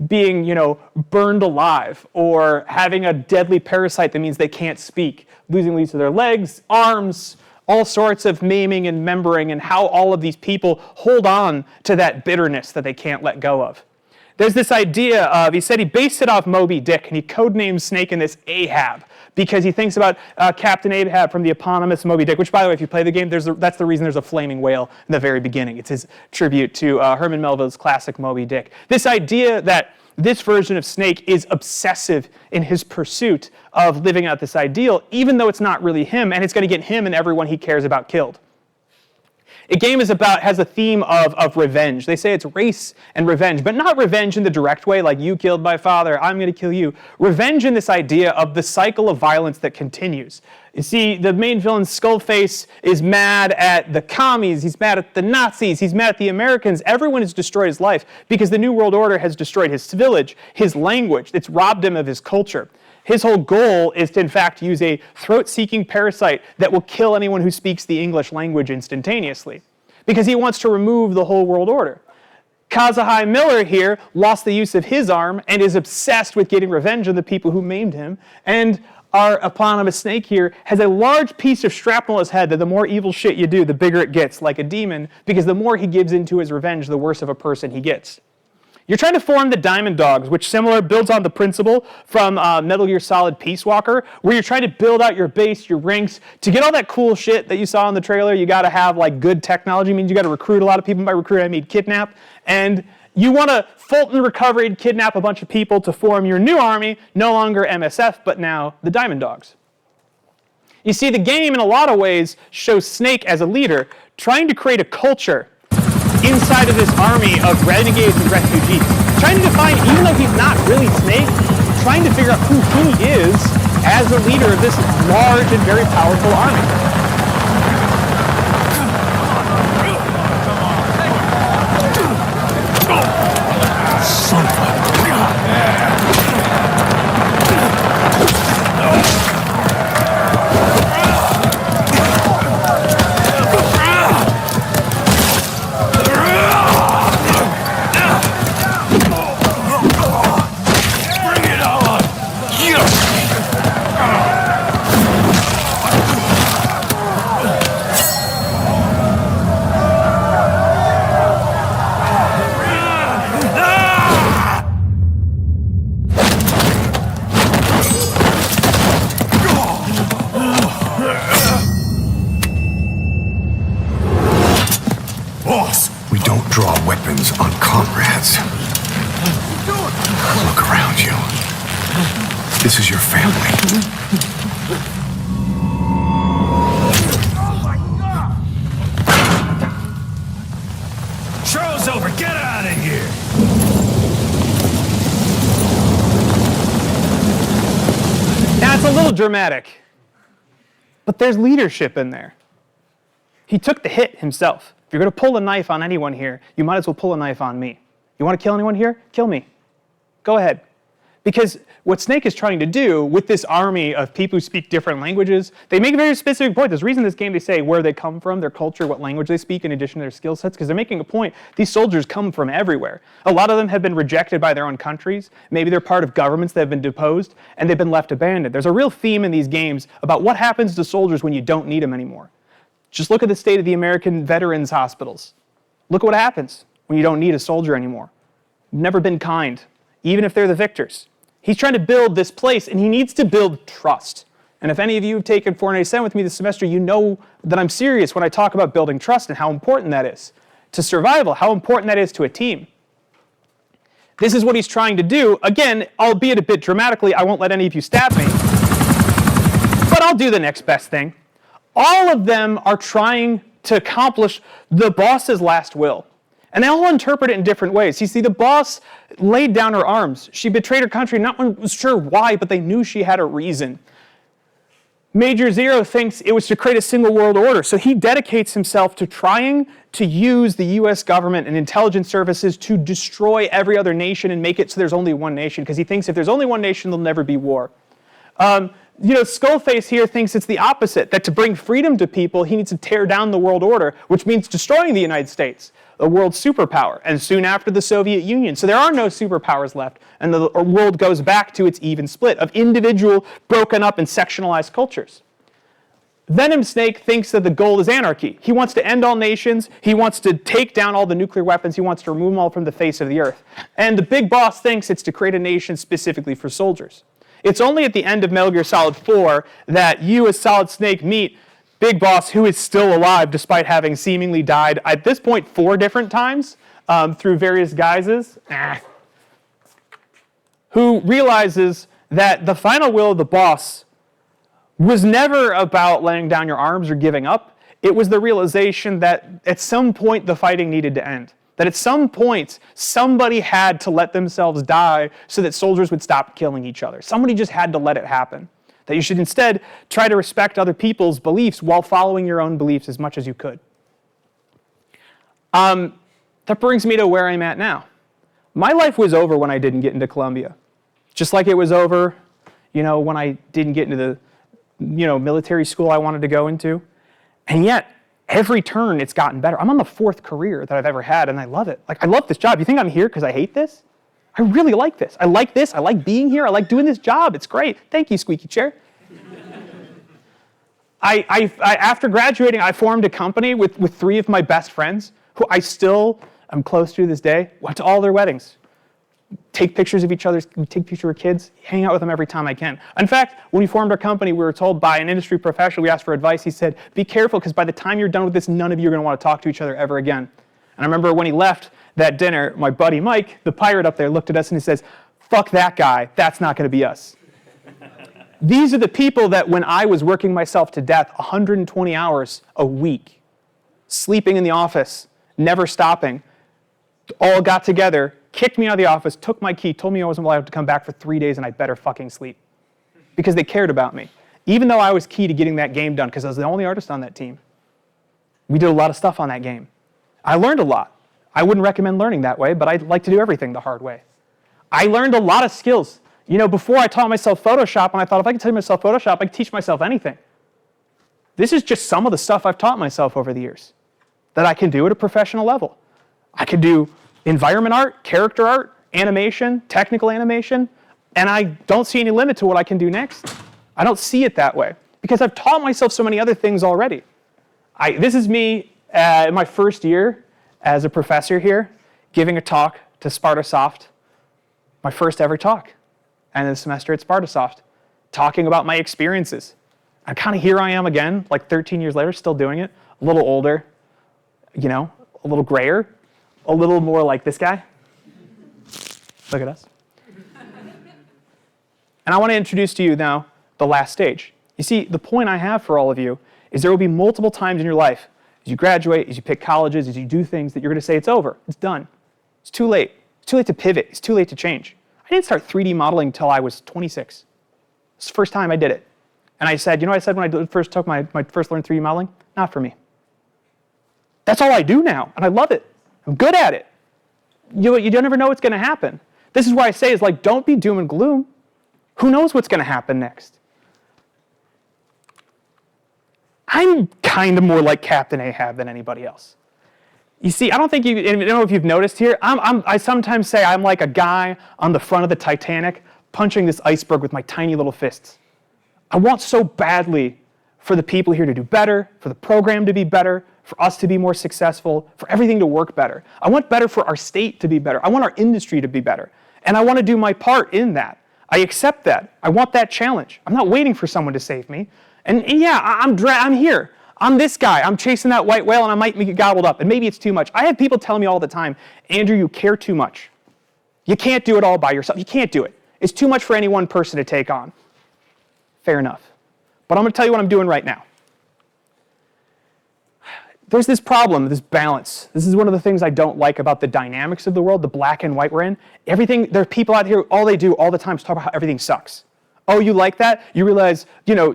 Being, burned alive, or having a deadly parasite that means they can't speak, losing use of their legs, arms, all sorts of maiming and membering, and how all of these people hold on to that bitterness that they can't let go of. There's this idea of, he said he based it off Moby Dick, and he codenamed Snake in this Ahab, because he thinks about Captain Ahab from the eponymous Moby Dick, which, by the way, if you play the game, that's the reason there's a flaming whale in the very beginning. It's his tribute to Herman Melville's classic Moby Dick. This idea that this version of Snake is obsessive in his pursuit of living out this ideal, even though it's not really him, and it's going to get him and everyone he cares about killed. A game has a theme of revenge. They say it's race and revenge, but not revenge in the direct way, like you killed my father, I'm going to kill you. Revenge in this idea of the cycle of violence that continues. You see, the main villain, Skullface, is mad at the commies, he's mad at the Nazis, he's mad at the Americans. Everyone has destroyed his life because the New World Order has destroyed his village, his language. It's robbed him of his culture. His whole goal is to, in fact, use a throat-seeking parasite that will kill anyone who speaks the English language instantaneously, because he wants to remove the whole world order. Kazahai Miller here lost the use of his arm and is obsessed with getting revenge on the people who maimed him. And our eponymous Snake here has a large piece of shrapnel in his head that the more evil shit you do, the bigger it gets, like a demon, because the more he gives into his revenge, the worse of a person he gets. You're trying to form the Diamond Dogs, which similar builds on the principle from Metal Gear Solid Peace Walker, where you're trying to build out your base, your ranks. To get all that cool shit that you saw in the trailer, you got to have good technology. It means you got to recruit a lot of people. By recruit, I mean kidnap. And you want to Fulton Recovery kidnap a bunch of people to form your new army, no longer MSF, but now the Diamond Dogs. You see, the game in a lot of ways shows Snake as a leader, trying to create a culture inside of this army of renegades and refugees, trying to define, even though he's not really Snake, trying to figure out who he is as a leader of this large and very powerful army. Son of a... Look around you. This is your family. Show's over. Get out of here. Now, it's a little dramatic, but there's leadership in there. He took the hit himself. If you're going to pull a knife on anyone here, you might as well pull a knife on me. You want to kill anyone here? Kill me. Go ahead. Because what Snake is trying to do with this army of people who speak different languages, they make a very specific point. There's a reason in this game they say where they come from, their culture, what language they speak, in addition to their skill sets, because they're making a point. These soldiers come from everywhere. A lot of them have been rejected by their own countries. Maybe they're part of governments that have been deposed, and they've been left abandoned. There's a real theme in these games about what happens to soldiers when you don't need them anymore. Just look at the state of the American veterans hospitals. Look at what happens when you don't need a soldier anymore. Never been kind, even if they're the victors. He's trying to build this place, and he needs to build trust. And if any of you have taken 497 with me this semester, you know that I'm serious when I talk about building trust and how important that is to survival, how important that is to a team. This is what he's trying to do. Again, albeit a bit dramatically, I won't let any of you stab me. But I'll do the next best thing. All of them are trying to accomplish the boss's last will. And they all interpret it in different ways. You see, the boss laid down her arms. She betrayed her country. Not one was sure why, but they knew she had a reason. Major Zero thinks it was to create a single world order. So he dedicates himself to trying to use the US government and intelligence services to destroy every other nation and make it so there's only one nation. Because he thinks if there's only one nation, there'll never be war. Skullface here thinks it's the opposite, that to bring freedom to people, he needs to tear down the world order, which means destroying the United States, a world superpower, and soon after the Soviet Union. So there are no superpowers left, and the world goes back to its even split of individual, broken up, and sectionalized cultures. Venom Snake thinks that the goal is anarchy. He wants to end all nations. He wants to take down all the nuclear weapons. He wants to remove them all from the face of the earth. And the big boss thinks it's to create a nation specifically for soldiers. It's only at the end of Metal Gear Solid 4 that you as Solid Snake meet Big Boss, who is still alive despite having seemingly died at this point 4 different times through various guises, who realizes that the final will of the boss was never about laying down your arms or giving up. It was the realization that at some point the fighting needed to end. That at some point, somebody had to let themselves die so that soldiers would stop killing each other. Somebody just had to let it happen. That you should instead try to respect other people's beliefs while following your own beliefs as much as you could. That brings me to where I'm at now. My life was over when I didn't get into Columbia. Just like it was over, when I didn't get into the, military school I wanted to go into. And yet, every turn, it's gotten better. I'm on the 4th career that I've ever had, and I love it. I love this job. You think I'm here because I hate this? I really like this. I like this. I like being here. I like doing this job. It's great. Thank you, squeaky chair. After graduating, I formed a company with 3 of my best friends, who I still am close to this day. Went to all their weddings. Take pictures of each other, take pictures of kids, hang out with them every time I can. In fact, when we formed our company, we were told by an industry professional, we asked for advice, he said, be careful, because by the time you're done with this, none of you are going to want to talk to each other ever again. And I remember when he left that dinner, my buddy Mike, the pirate up there, looked at us and he says, fuck that guy, that's not going to be us. These are the people that when I was working myself to death 120 hours a week, sleeping in the office, never stopping, all got together, kicked me out of the office, took my key, told me I wasn't allowed to come back for 3 days and I better fucking sleep. Because they cared about me. Even though I was key to getting that game done, because I was the only artist on that team. We did a lot of stuff on that game. I learned a lot. I wouldn't recommend learning that way, but I'd like to do everything the hard way. I learned a lot of skills. Before I taught myself Photoshop, and I thought if I could teach myself Photoshop, I could teach myself anything. This is just some of the stuff I've taught myself over the years that I can do at a professional level. I can do environment art, character art, animation, technical animation, and I don't see any limit to what I can do next. I don't see it that way because I've taught myself so many other things already. This is me in my first year as a professor here, giving a talk to Spartasoft, my first ever talk, and the semester at Spartasoft, talking about my experiences. And kind of here I am again, like 13 years later, still doing it, a little older, a little grayer, a little more like this guy. Look at us. And I want to introduce to you now the last stage. You see, the point I have for all of you is there will be multiple times in your life, as you graduate, as you pick colleges, as you do things, that you're going to say it's over, it's done. It's too late. It's too late to pivot. It's too late to change. I didn't start 3D modeling until I was 26. It's the first time I did it. And I said, what I said when I first took my first learned 3D modeling? Not for me. That's all I do now, and I love it. I'm good at it. you don't ever know what's going to happen. This is why I say is like, don't be doom and gloom. Who knows what's going to happen next? I'm kind of more like Captain Ahab than anybody else. You see, I don't know if you've noticed here, I sometimes say I'm like a guy on the front of the Titanic punching this iceberg with my tiny little fists. I want so badly for the people here to do better, for the program to be better, for us to be more successful, for everything to work better. I want better for our state to be better. I want our industry to be better. And I want to do my part in that. I accept that. I want that challenge. I'm not waiting for someone to save me. And yeah, I'm here. I'm this guy. I'm chasing that white whale and I might get gobbled up. And maybe it's too much. I have people telling me all the time, Andrew, you care too much. You can't do it all by yourself. You can't do it. It's too much for any one person to take on. Fair enough. But I'm going to tell you what I'm doing right now. There's this problem, this balance. This is one of the things I don't like about the dynamics of the world, the black and white we're in. There are people out here, all they do all the time is talk about how everything sucks. Oh, you like that? You realize,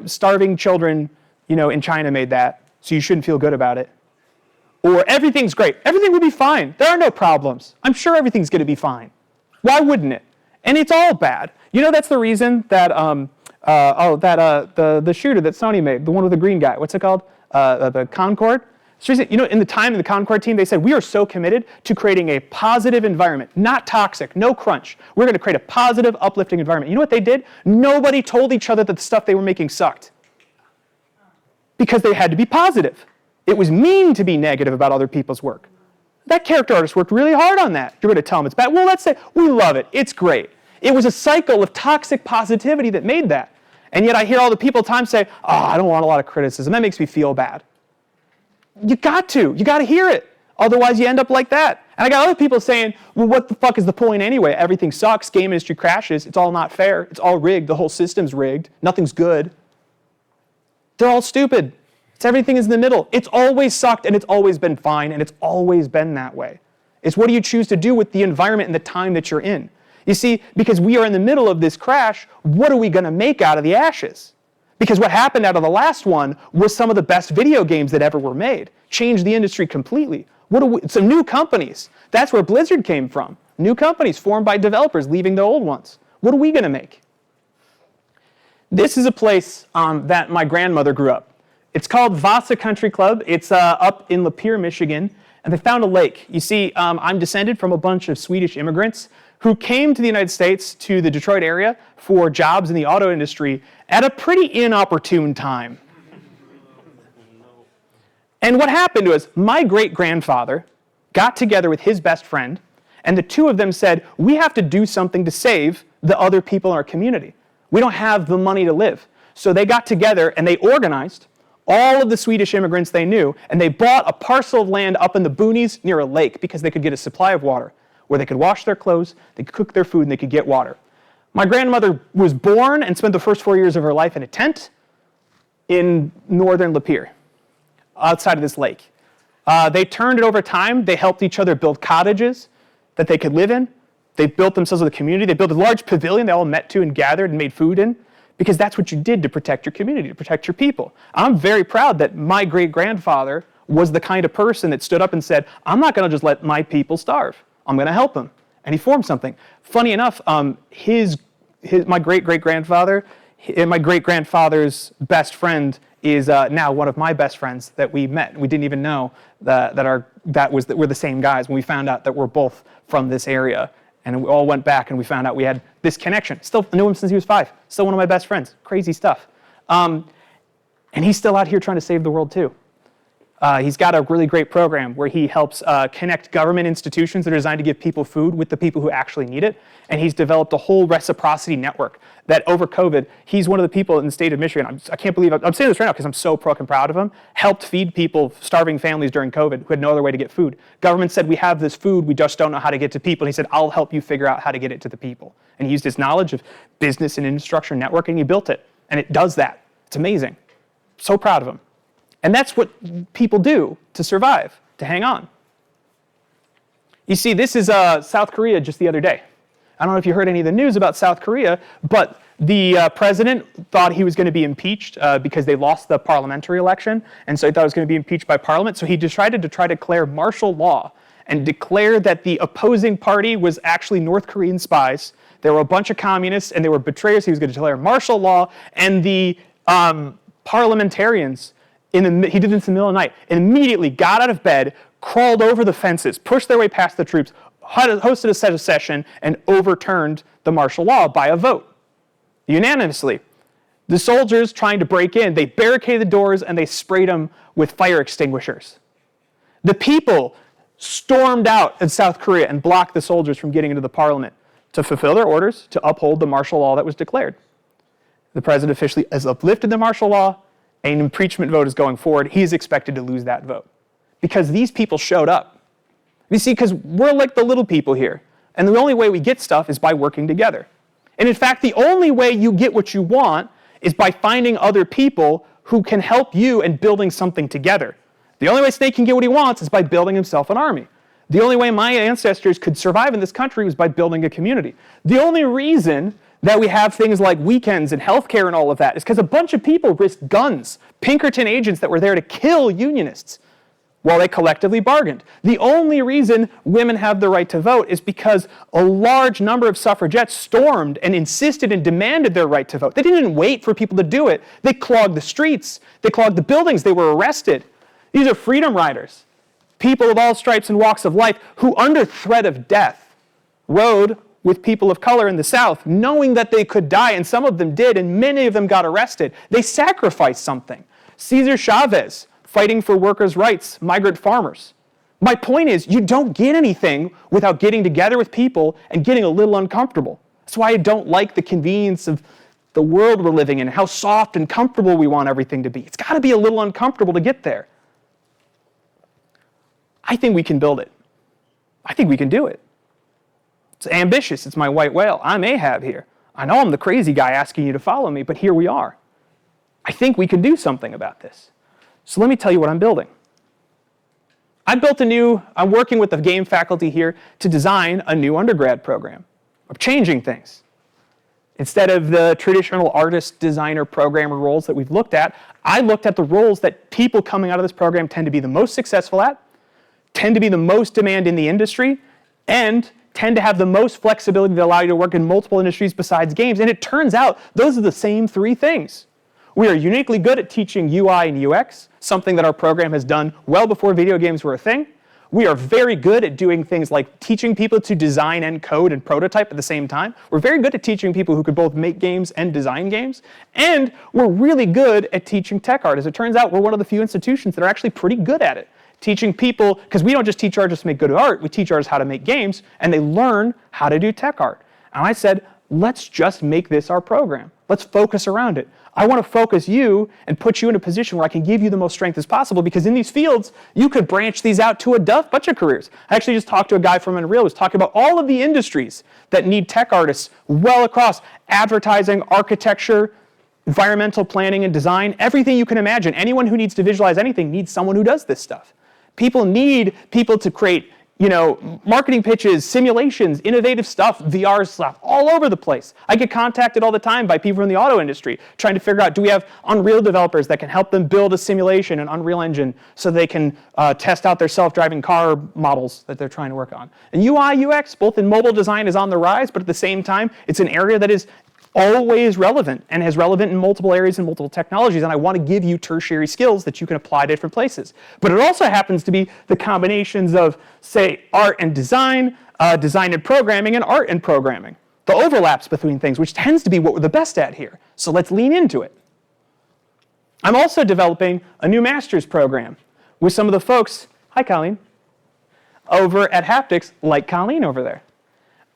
starving children, in China made that, so you shouldn't feel good about it. Or everything's great. Everything will be fine. There are no problems. I'm sure everything's going to be fine. Why wouldn't it? And it's all bad. That's the reason that the shooter that Sony made, the one with the green guy, what's it called? The Concorde. In the time in the Concorde team, they said, we are so committed to creating a positive environment, not toxic, no crunch. We're going to create a positive, uplifting environment. You know what they did? Nobody told each other that the stuff they were making sucked. Because they had to be positive. It was mean to be negative about other people's work. That character artist worked really hard on that. You're going to tell them it's bad. Well, let's say, we love it. It's great. It was a cycle of toxic positivity that made that. And yet I hear all the people at times say, I don't want a lot of criticism. That makes me feel bad. You got to hear it. Otherwise you end up like that. And I got other people saying, well, what the fuck is the point anyway? Everything sucks, game industry crashes, it's all not fair, it's all rigged, the whole system's rigged, nothing's good. They're all stupid. Everything is in the middle. It's always sucked and it's always been fine and it's always been that way. It's what do you choose to do with the environment and the time that you're in? You see, because we are in the middle of this crash, what are we going to make out of the ashes? Because what happened out of the last one was some of the best video games that ever were made. Changed the industry completely. Some new companies. That's where Blizzard came from. New companies formed by developers leaving the old ones. What are we going to make? This is a place that my grandmother grew up. It's called Vasa Country Club. It's up in Lapeer, Michigan. And they found a lake. You see, I'm descended from a bunch of Swedish immigrants who came to the United States, to the Detroit area, for jobs in the auto industry at a pretty inopportune time. And what happened was my great-grandfather got together with his best friend, and the two of them said, we have to do something to save the other people in our community. We don't have the money to live. So they got together and they organized all of the Swedish immigrants they knew, and they bought a parcel of land up in the boonies near a lake because they could get a supply of water, where they could wash their clothes, they could cook their food, and they could get water. My grandmother was born and spent the first 4 years of her life in a tent in northern Lapeer, outside of this lake. They turned it over time. They helped each other build cottages that they could live in. They built themselves a community. They built a large pavilion they all met to and gathered and made food in, because that's what you did to protect your community, to protect your people. I'm very proud that my great-grandfather was the kind of person that stood up and said, I'm not going to just let my people starve. I'm going to help them. And he formed something. Funny enough, my great-grandfather's best friend is now one of my best friends that we met. We didn't even know that we're the same guys when we found out that we're both from this area. And we all went back and we found out we had this connection. Still knew him since he was 5. Still one of my best friends. Crazy stuff. And he's still out here trying to save the world too. He's got a really great program where he helps connect government institutions that are designed to give people food with the people who actually need it. And he's developed a whole reciprocity network that over COVID, he's one of the people in the state of Michigan, I can't believe, I'm saying this right now because I'm so fucking proud of him, helped feed people, starving families during COVID who had no other way to get food. Government said, we have this food, we just don't know how to get to people. And he said, I'll help you figure out how to get it to the people. And he used his knowledge of business and infrastructure network and he built it. And it does that. It's amazing. So proud of him. And that's what people do to survive, to hang on. You see, this is South Korea just the other day. I don't know if you heard any of the news about South Korea, but the president thought he was going to be impeached because they lost the parliamentary election, and so he thought he was going to be impeached by parliament. So he decided to try to declare martial law and declare that the opposing party was actually North Korean spies. There were a bunch of communists, and they were betrayers. He was going to declare martial law, and the parliamentarians, he did this in the middle of the night, and immediately got out of bed, crawled over the fences, pushed their way past the troops, hosted a session, and overturned the martial law by a vote, unanimously. The soldiers trying to break in, they barricaded the doors and they sprayed them with fire extinguishers. The people stormed out of South Korea and blocked the soldiers from getting into the parliament to fulfill their orders to uphold the martial law that was declared. The president officially has uplifted the martial law. An impeachment vote is going forward. He is expected to lose that vote because these people showed up. You see, because we're like the little people here, and the only way we get stuff is by working together. And in fact, the only way you get what you want is by finding other people who can help you and building something together. The only way Snake can get what he wants is by building himself an army. The only way my ancestors could survive in this country was by building a community. The only reason that we have things like weekends and healthcare and all of that is because a bunch of people risked guns, Pinkerton agents that were there to kill unionists while they collectively bargained. The only reason women have the right to vote is because a large number of suffragettes stormed and insisted and demanded their right to vote. They didn't wait for people to do it. They clogged the streets. They clogged the buildings. They were arrested. These are freedom riders, people of all stripes and walks of life who, under threat of death, rode with people of color in the South, knowing that they could die, and some of them did, and many of them got arrested. They sacrificed something. Cesar Chavez, fighting for workers' rights, migrant farmers. My point is, you don't get anything without getting together with people and getting a little uncomfortable. That's why I don't like the convenience of the world we're living in, how soft and comfortable we want everything to be. It's got to be a little uncomfortable to get there. I think we can build it. I think we can do it. It's ambitious. It's my white whale. I'm Ahab here. I know I'm the crazy guy asking you to follow me, but here we are. I think we can do something about this. So let me tell you what I'm building. I'm working with the game faculty here to design a new undergrad program. I'm changing things. Instead of the traditional artist, designer, programmer roles that we've looked at, I looked at the roles that people coming out of this program tend to be the most successful at, tend to be the most demand in the industry, and tend to have the most flexibility to allow you to work in multiple industries besides games. And it turns out those are the same three things. We are uniquely good at teaching UI and UX, something that our program has done well before video games were a thing. We are very good at doing things like teaching people to design and code and prototype at the same time. We're very good at teaching people who could both make games and design games. And we're really good at teaching tech art. As it turns out, we're one of the few institutions that are actually pretty good at it. Teaching people, because we don't just teach artists to make good art, we teach artists how to make games, and they learn how to do tech art. And I said, let's just make this our program. Let's focus around it. I want to focus you and put you in a position where I can give you the most strength as possible, because in these fields, you could branch these out to a bunch of careers. I actually just talked to a guy from Unreal who was talking about all of the industries that need tech artists well across advertising, architecture, environmental planning and design, everything you can imagine. Anyone who needs to visualize anything needs someone who does this stuff. People need people to create, marketing pitches, simulations, innovative stuff, VR stuff, all over the place. I get contacted all the time by people in the auto industry trying to figure out, do we have Unreal developers that can help them build a simulation, an Unreal Engine, so they can test out their self-driving car models that they're trying to work on. And UI, UX, both in mobile design is on the rise, but at the same time, it's an area that is always relevant and is relevant in multiple areas and multiple technologies, and I want to give you tertiary skills that you can apply to different places. But it also happens to be the combinations of, say, art and design, design and programming, and art and programming. The overlaps between things, which tends to be what we're the best at here. So let's lean into it. I'm also developing a new master's program with some of the folks, hi Colleen, over at Haptics, like Colleen over there.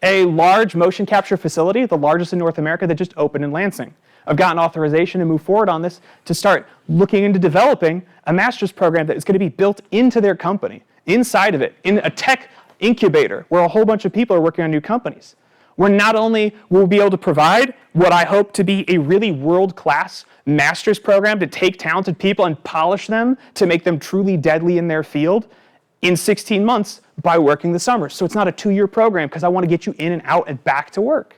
A large motion capture facility, the largest in North America, that just opened in Lansing. I've gotten authorization to move forward on this to start looking into developing a master's program that is going to be built into their company, inside of it, in a tech incubator where a whole bunch of people are working on new companies. Where not only will we be able to provide what I hope to be a really world-class master's program to take talented people and polish them to make them truly deadly in their field in 16 months by working the summers. So it's not a 2-year program because I want to get you in and out and back to work.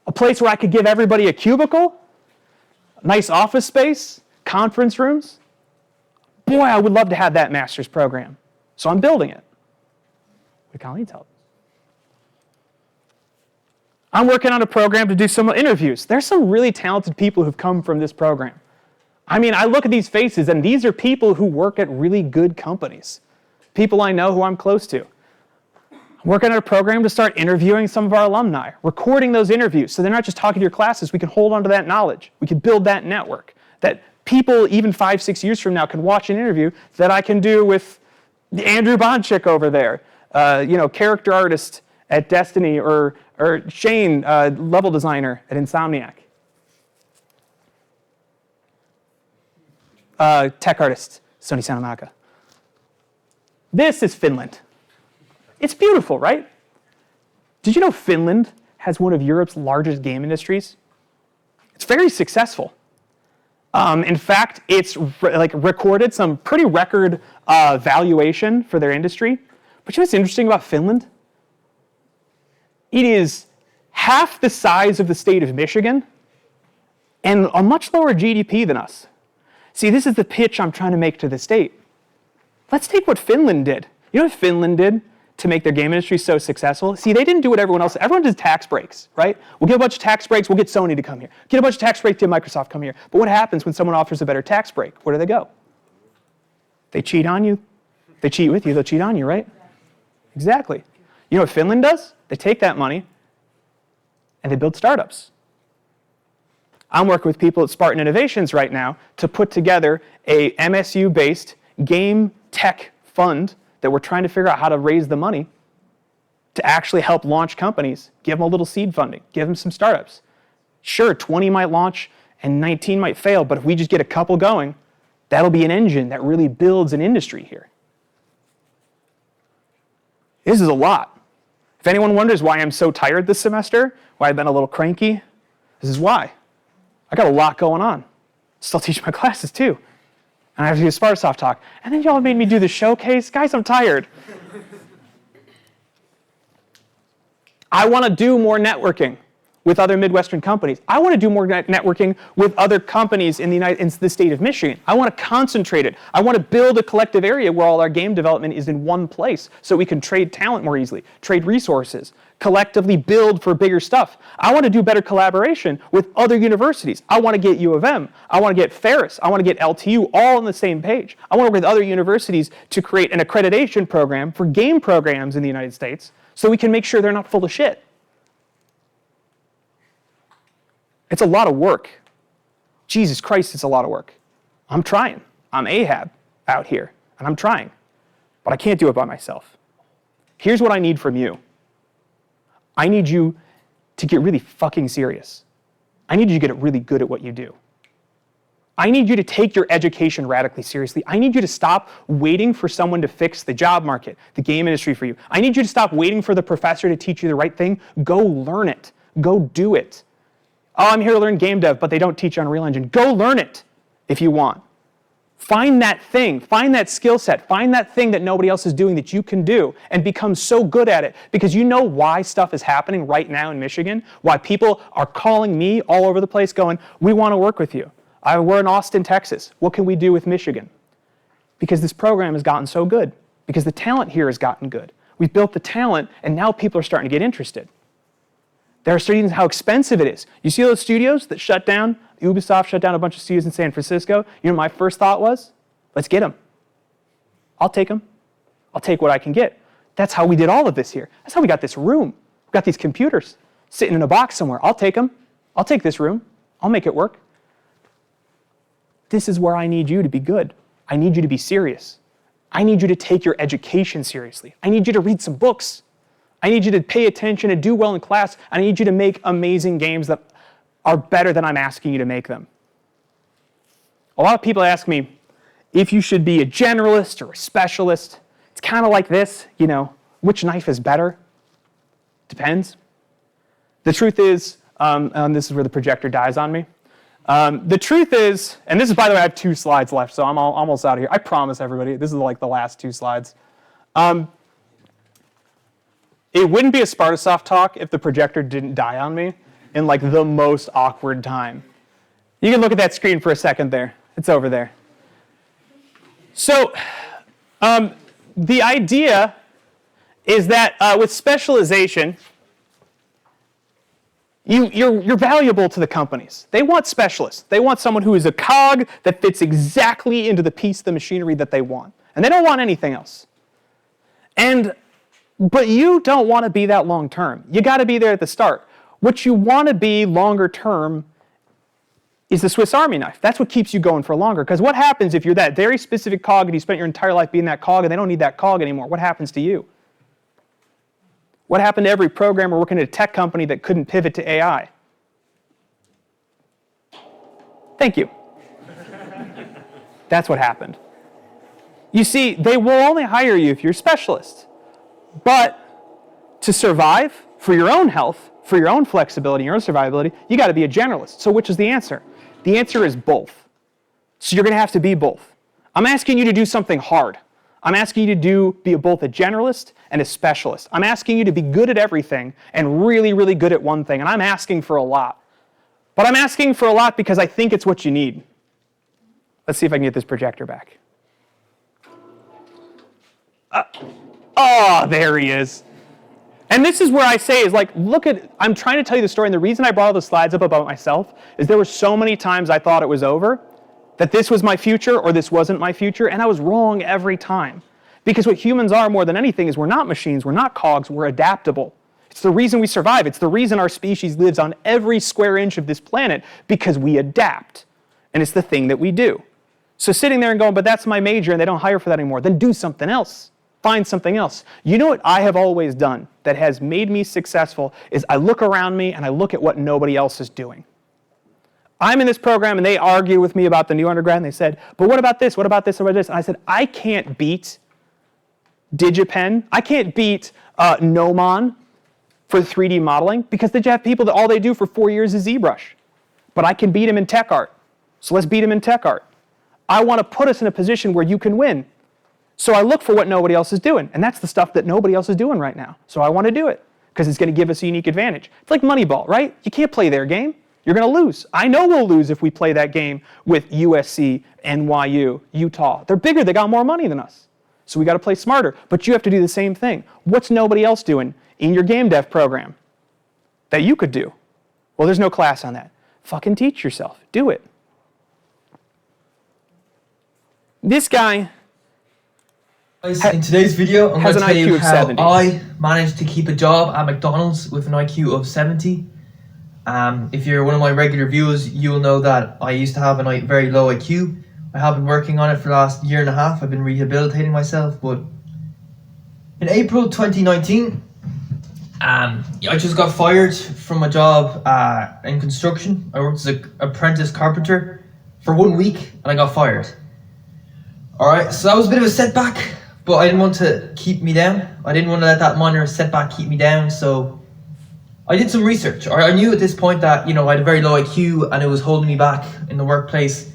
A place where I could give everybody a cubicle, nice office space, conference rooms. Boy, I would love to have that master's program. So I'm building it. With Colleen's help. I'm working on a program to do some interviews. There's some really talented people who've come from this program. I mean, I look at these faces, and these are people who work at really good companies. People I know who I'm close to. I'm working on a program to start interviewing some of our alumni, recording those interviews so they're not just talking to your classes. We can hold on to that knowledge. We can build that network that people even 5-6 years from now can watch an interview that I can do with Andrew Bonchik over there, character artist at Destiny, or Shane, level designer at Insomniac. Tech artist, Sony Santa Monica. This is Finland. It's beautiful, right? Did you know Finland has one of Europe's largest game industries? It's very successful. In fact, it's recorded some pretty record valuation for their industry. But you know what's interesting about Finland? It is half the size of the state of Michigan and a much lower GDP than us. See, this is the pitch I'm trying to make to the state. Let's take what Finland did. You know what Finland did to make their game industry so successful? See, they didn't do what everyone else did. Everyone does tax breaks, right? We'll get a bunch of tax breaks, we'll get Sony to come here. Get a bunch of tax breaks, get Microsoft come here. But what happens when someone offers a better tax break? Where do they go? They cheat on you. They cheat with you, they'll cheat on you, right? Exactly. You know what Finland does? They take that money and they build startups. I'm working with people at Spartan Innovations right now to put together a MSU-based game tech fund that we're trying to figure out how to raise the money to actually help launch companies, give them a little seed funding, give them some startups. Sure, 20 might launch and 19 might fail, but if we just get a couple going, that'll be an engine that really builds an industry here. This is a lot. If anyone wonders why I'm so tired this semester, why I've been a little cranky, this is why. I got a lot going on. Still teach my classes too. And I have to do a Spartasoft talk. And then y'all made me do the showcase. Guys, I'm tired. I want to do more networking with other Midwestern companies. I want to do more networking with other companies in the state of Michigan. I want to concentrate it. I want to build a collective area where all our game development is in one place so we can trade talent more easily, trade resources, collectively build for bigger stuff. I want to do better collaboration with other universities. I want to get U of M. I want to get Ferris. I want to get LTU all on the same page. I want to work with other universities to create an accreditation program for game programs in the United States so we can make sure they're not full of shit. It's a lot of work. Jesus Christ, it's a lot of work. I'm trying. I'm Ahab out here, and I'm trying. But I can't do it by myself. Here's what I need from you. I need you to get really fucking serious. I need you to get really good at what you do. I need you to take your education radically seriously. I need you to stop waiting for someone to fix the job market, the game industry for you. I need you to stop waiting for the professor to teach you the right thing. Go learn it. Go do it. Oh, I'm here to learn game dev, but they don't teach Unreal Engine. Go learn it if you want. Find that thing, find that skill set, find that thing that nobody else is doing that you can do and become so good at it because you know why stuff is happening right now in Michigan, why people are calling me all over the place going, we want to work with you. We're in Austin, Texas. What can we do with Michigan? Because this program has gotten so good, because the talent here has gotten good. We've built the talent and now people are starting to get interested. They're studying how expensive it is. You see those studios that shut down? Ubisoft shut down a bunch of studios in San Francisco. You know what my first thought was? Let's get them. I'll take them. I'll take what I can get. That's how we did all of this here. That's how we got this room. We got these computers sitting in a box somewhere. I'll take them. I'll take this room. I'll make it work. This is where I need you to be good. I need you to be serious. I need you to take your education seriously. I need you to read some books. I need you to pay attention and do well in class. I need you to make amazing games that are better than I'm asking you to make them. A lot of people ask me if you should be a generalist or a specialist. It's kind of like this, which knife is better? Depends. The truth is, and this is where the projector dies on me. The truth is, and this is, by the way, I have 2 slides left, so I'm almost out of here. I promise everybody, this is like the last 2 slides. It wouldn't be a Spartasoft talk if the projector didn't die on me in like the most awkward time. You can look at that screen for a second there. It's over there. So the idea is that with specialization, you're valuable to the companies. They want specialists. They want someone who is a cog that fits exactly into the piece of the machinery that they want. And they don't want anything else. But you don't want to be that long term. You got to be there at the start. What you want to be longer term is the Swiss Army knife. That's what keeps you going for longer. Because what happens if you're that very specific cog and you spent your entire life being that cog and they don't need that cog anymore? What happens to you? What happened to every programmer working at a tech company that couldn't pivot to AI? Thank you. That's what happened. You see, they will only hire you if you're a specialist. But to survive, for your own health, for your own flexibility, your own survivability, you got to be a generalist. So which is the answer? The answer is both. So you're going to have to be both. I'm asking you to do something hard. I'm asking you to be both a generalist and a specialist. I'm asking you to be good at everything and really, really good at one thing. And I'm asking for a lot. But I'm asking for a lot because I think it's what you need. Let's see if I can get this projector back. Oh, there he is. And this is where I say is like, I'm trying to tell you the story, and the reason I brought all the slides up about myself is there were so many times I thought it was over, that this was my future or this wasn't my future, and I was wrong every time. Because what humans are more than anything is we're not machines, we're not cogs, we're adaptable. It's the reason we survive. It's the reason our species lives on every square inch of this planet, because we adapt. And it's the thing that we do. So sitting there and going, but that's my major and they don't hire for that anymore, then do something else. Find something else. You know what I have always done that has made me successful is I look around me and I look at what nobody else is doing. I'm in this program and they argue with me about the new undergrad and they said, but what about this, what about this, what about this? And I said, I can't beat DigiPen. I can't beat Gnomon for 3D modeling because they have people that all they do for 4 years is ZBrush. But I can beat them in tech art. So let's beat them in tech art. I want to put us in a position where you can win. So I look for what nobody else is doing, and that's the stuff that nobody else is doing right now. So I want to do it, because it's going to give us a unique advantage. It's like Moneyball, right? You can't play their game. You're going to lose. I know we'll lose if we play that game with USC, NYU, Utah. They're bigger, they got more money than us. So we got to play smarter, but you have to do the same thing. What's nobody else doing in your game dev program that you could do? Well, there's no class on that. Fucking teach yourself. Do it. This guy in today's video, I'm going to tell you how 70. I managed to keep a job at McDonald's with an IQ of 70. If you're one of my regular viewers, you'll know that I used to have a very low IQ. I have been working on it for the last year and a half. I've been rehabilitating myself, but in April 2019, I just got fired from a job in construction. I worked as an apprentice carpenter for 1 week, and I got fired. Alright, so that was a bit of a setback, but I didn't want to keep me down. I didn't want to let that minor setback keep me down, so I did some research. I knew at this point that, I had a very low IQ and it was holding me back in the workplace.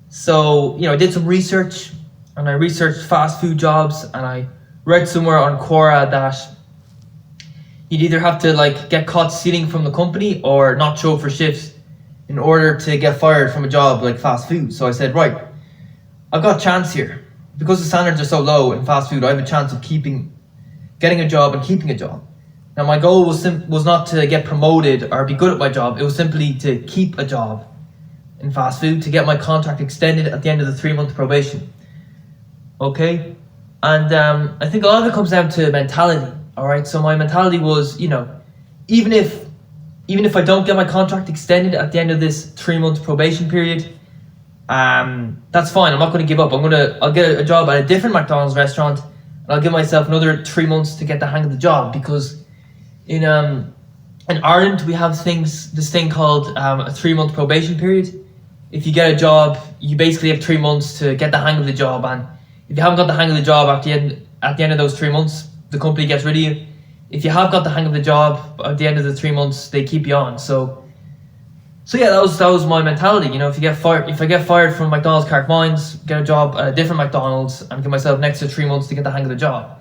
So, I did some research, and I researched fast food jobs, and I read somewhere on Quora that you'd either have to get caught stealing from the company or not show up for shifts in order to get fired from a job like fast food. So I said, right, I've got a chance here. Because the standards are so low in fast food, I have a chance of getting a job and keeping a job. Now my goal was not to get promoted or be good at my job. It was simply to keep a job in fast food, to get my contract extended at the end of the 3-month probation. Okay? And I think a lot of it comes down to mentality. Alright, so my mentality was, even if I don't get my contract extended at the end of this 3-month probation period, that's fine. I'm not going to give up. I'll get a job at a different McDonald's restaurant, and I'll give myself another 3 months to get the hang of the job, because in Ireland we have this thing called a 3-month probation period. If you get a job, you basically have 3 months to get the hang of the job, and if you haven't got the hang of the job at the end of those 3 months, the company gets rid of you. If you have got the hang of the job at the end of the 3 months, they keep you on. So yeah, that was my mentality. If I get fired from McDonald's Carrickmines, get a job at a different McDonald's, and give myself an extra 3 months to get the hang of the job.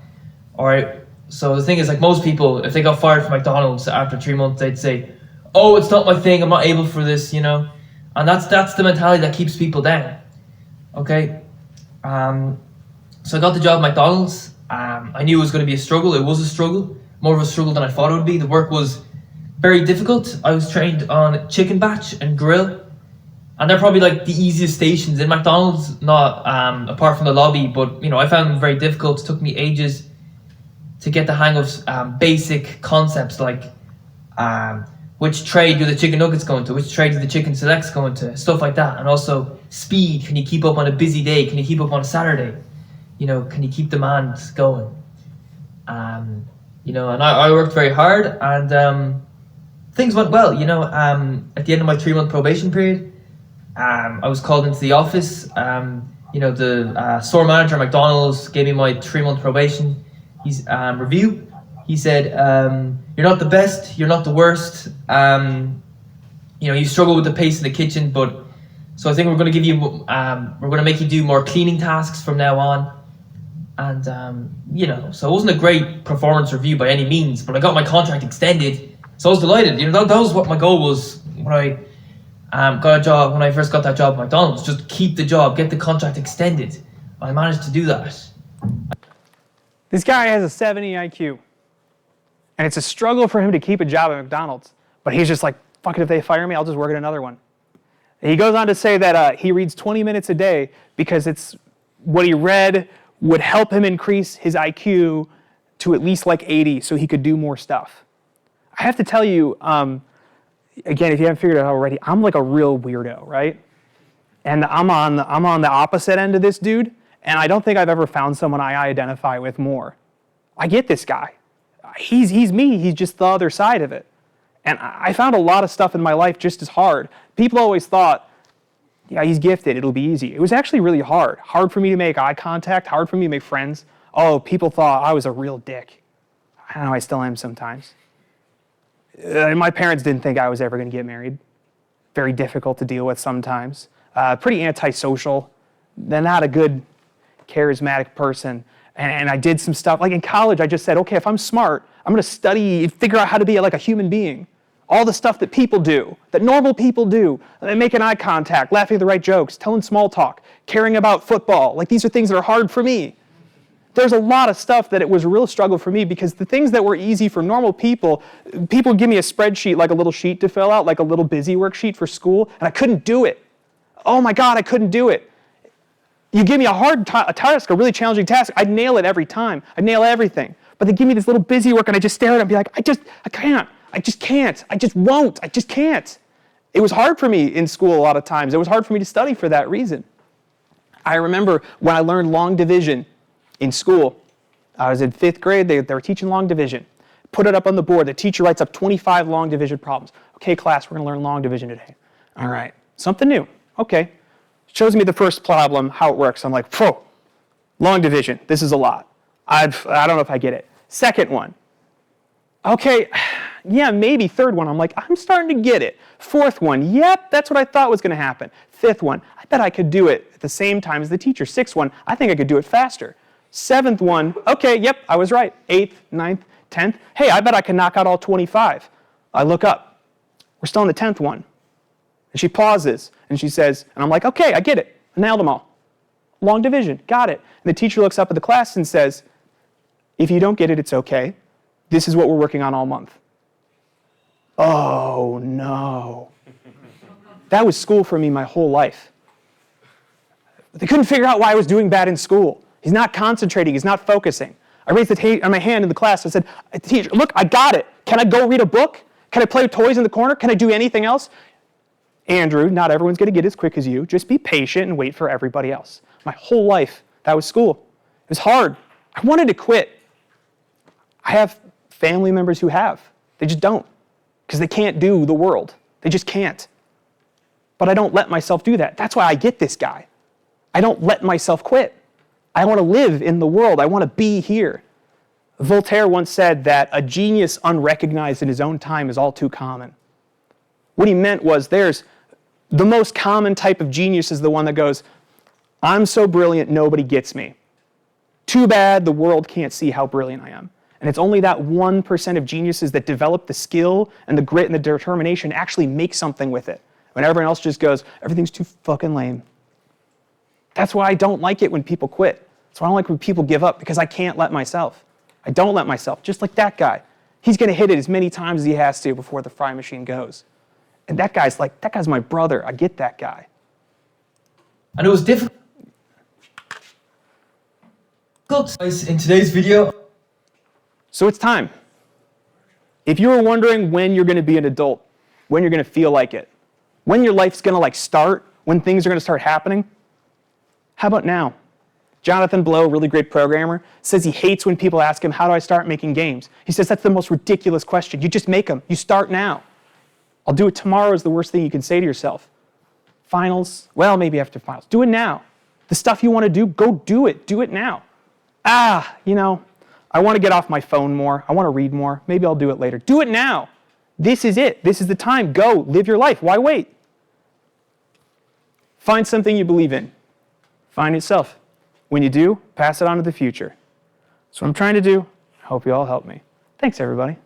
Alright, so the thing is, most people, if they got fired from McDonald's after 3 months, they'd say, oh, it's not my thing, I'm not able for this, and that's the mentality that keeps people down. Okay, so I got the job at McDonald's, I knew it was going to be a struggle. It was a struggle, more of a struggle than I thought it would be. The work was very difficult. I was trained on chicken batch and grill, and they're probably like the easiest stations in McDonald's, not apart from the lobby, but you know, I found them very difficult. It took me ages to get the hang of basic concepts like which tray do the chicken nuggets go into, which tray do the chicken selects go into, stuff like that. And also speed. Can you keep up on a busy day? Can you keep up on a Saturday? You know, can you keep demand going? You know, and I worked very hard, and things went well. You know, at the end of my 3-month probation period, I was called into the office. You know, the store manager at McDonald's gave me my 3-month probation. He's review. He said, "You're not the best. You're not the worst. You know, you struggle with the pace in the kitchen, but so I think we're going to give you, we're going to make you do more cleaning tasks from now on." And you know, so it wasn't a great performance review by any means, but I got my contract extended, so I was delighted. You know, that was what my goal was when I got a job. When I first got that job at McDonald's, just keep the job, get the contract extended. I managed to do that. This guy has a 70 IQ. And it's a struggle for him to keep a job at McDonald's. But he's just like, fuck it, if they fire me, I'll just work at another one. And he goes on to say that he reads 20 minutes a day because it's what he read would help him increase his IQ to at least like 80 so he could do more stuff. I have to tell you, again, if you haven't figured it out already, I'm like a real weirdo, right? And I'm on the opposite end of this dude, and I don't think I've ever found someone I identify with more. I get this guy. He's me. He's just the other side of it. And I found a lot of stuff in my life just as hard. People always thought, yeah, he's gifted. It'll be easy. It was actually really hard. Hard for me to make eye contact. Hard for me to make friends. Oh, people thought I was a real dick. I know I still am sometimes. My parents didn't think I was ever going to get married. Very difficult to deal with sometimes. Pretty antisocial. They're not a good, charismatic person. And I did some stuff, like in college, I just said, okay, if I'm smart, I'm going to study and figure out how to be like a human being. All the stuff that people do, that normal people do, making eye contact, laughing at the right jokes, telling small talk, caring about football. Like these are things that are hard for me. There's a lot of stuff that it was a real struggle for me because the things that were easy for normal people give me a spreadsheet, like a little sheet to fill out, like a little busy worksheet for school, and I couldn't do it. Oh my God, I couldn't do it. You give me a task, a really challenging task, I'd nail it every time. I'd nail everything. But they give me this little busy work and I just stare at it and be like, I can't, I just can't, I just won't, I just can't. It was hard for me in school a lot of times. It was hard for me to study for that reason. I remember when I learned long division in school, I was in 5th grade, they were teaching long division. Put it up on the board, the teacher writes up 25 long division problems. Okay, class, we're gonna learn long division today. All right, something new, okay. Shows me the first problem, how it works. I'm like, whoa, long division, this is a lot. I don't know if I get it. Second one, okay, yeah, maybe. Third one, I'm like, I'm starting to get it. Fourth one, yep, that's what I thought was gonna happen. Fifth one, I bet I could do it at the same time as the teacher. Sixth one, I think I could do it faster. Seventh one, okay, yep, I was right. 8th, 9th, 10th, hey, I bet I can knock out all 25. I look up, we're still on the 10th one. And she pauses, and she says, and I'm like, okay, I get it. I nailed them all. Long division, got it. And the teacher looks up at the class and says, if you don't get it, it's okay. This is what we're working on all month. Oh, no. That was school for me my whole life. They couldn't figure out why I was doing bad in school. He's not concentrating, he's not focusing. I raised my hand in the class, I said, teacher, look, I got it. Can I go read a book? Can I play with toys in the corner? Can I do anything else? Andrew, not everyone's going to get as quick as you. Just be patient and wait for everybody else. My whole life, that was school. It was hard. I wanted to quit. I have family members who have. They just don't because they can't do the world. They just can't. But I don't let myself do that. That's why I get this guy. I don't let myself quit. I want to live in the world. I want to be here. Voltaire once said that a genius unrecognized in his own time is all too common. What he meant was the most common type of genius is the one that goes, I'm so brilliant, nobody gets me. Too bad the world can't see how brilliant I am. And it's only that 1% of geniuses that develop the skill and the grit and the determination to actually make something with it. When everyone else just goes, everything's too fucking lame. That's why I don't like it when people quit. So I don't like when people give up because I can't let myself. I don't let myself, just like that guy. He's going to hit it as many times as he has to before the fry machine goes. And that guy's my brother. I get that guy. And it was difficult in today's video. So it's time. If you were wondering when you're going to be an adult, when you're going to feel like it, when your life's going to start, when things are going to start happening, how about now? Jonathan Blow, really great programmer, says he hates when people ask him, how do I start making games? He says that's the most ridiculous question. You just make them. You start now. I'll do it tomorrow is the worst thing you can say to yourself. Finals, well, maybe after finals. Do it now. The stuff you want to do, go do it. Do it now. I want to get off my phone more. I want to read more. Maybe I'll do it later. Do it now. This is it. This is the time. Go. Live your life. Why wait? Find something you believe in. Find yourself. When you do, pass it on to the future. That's what I'm trying to do. I hope you all help me. Thanks, everybody.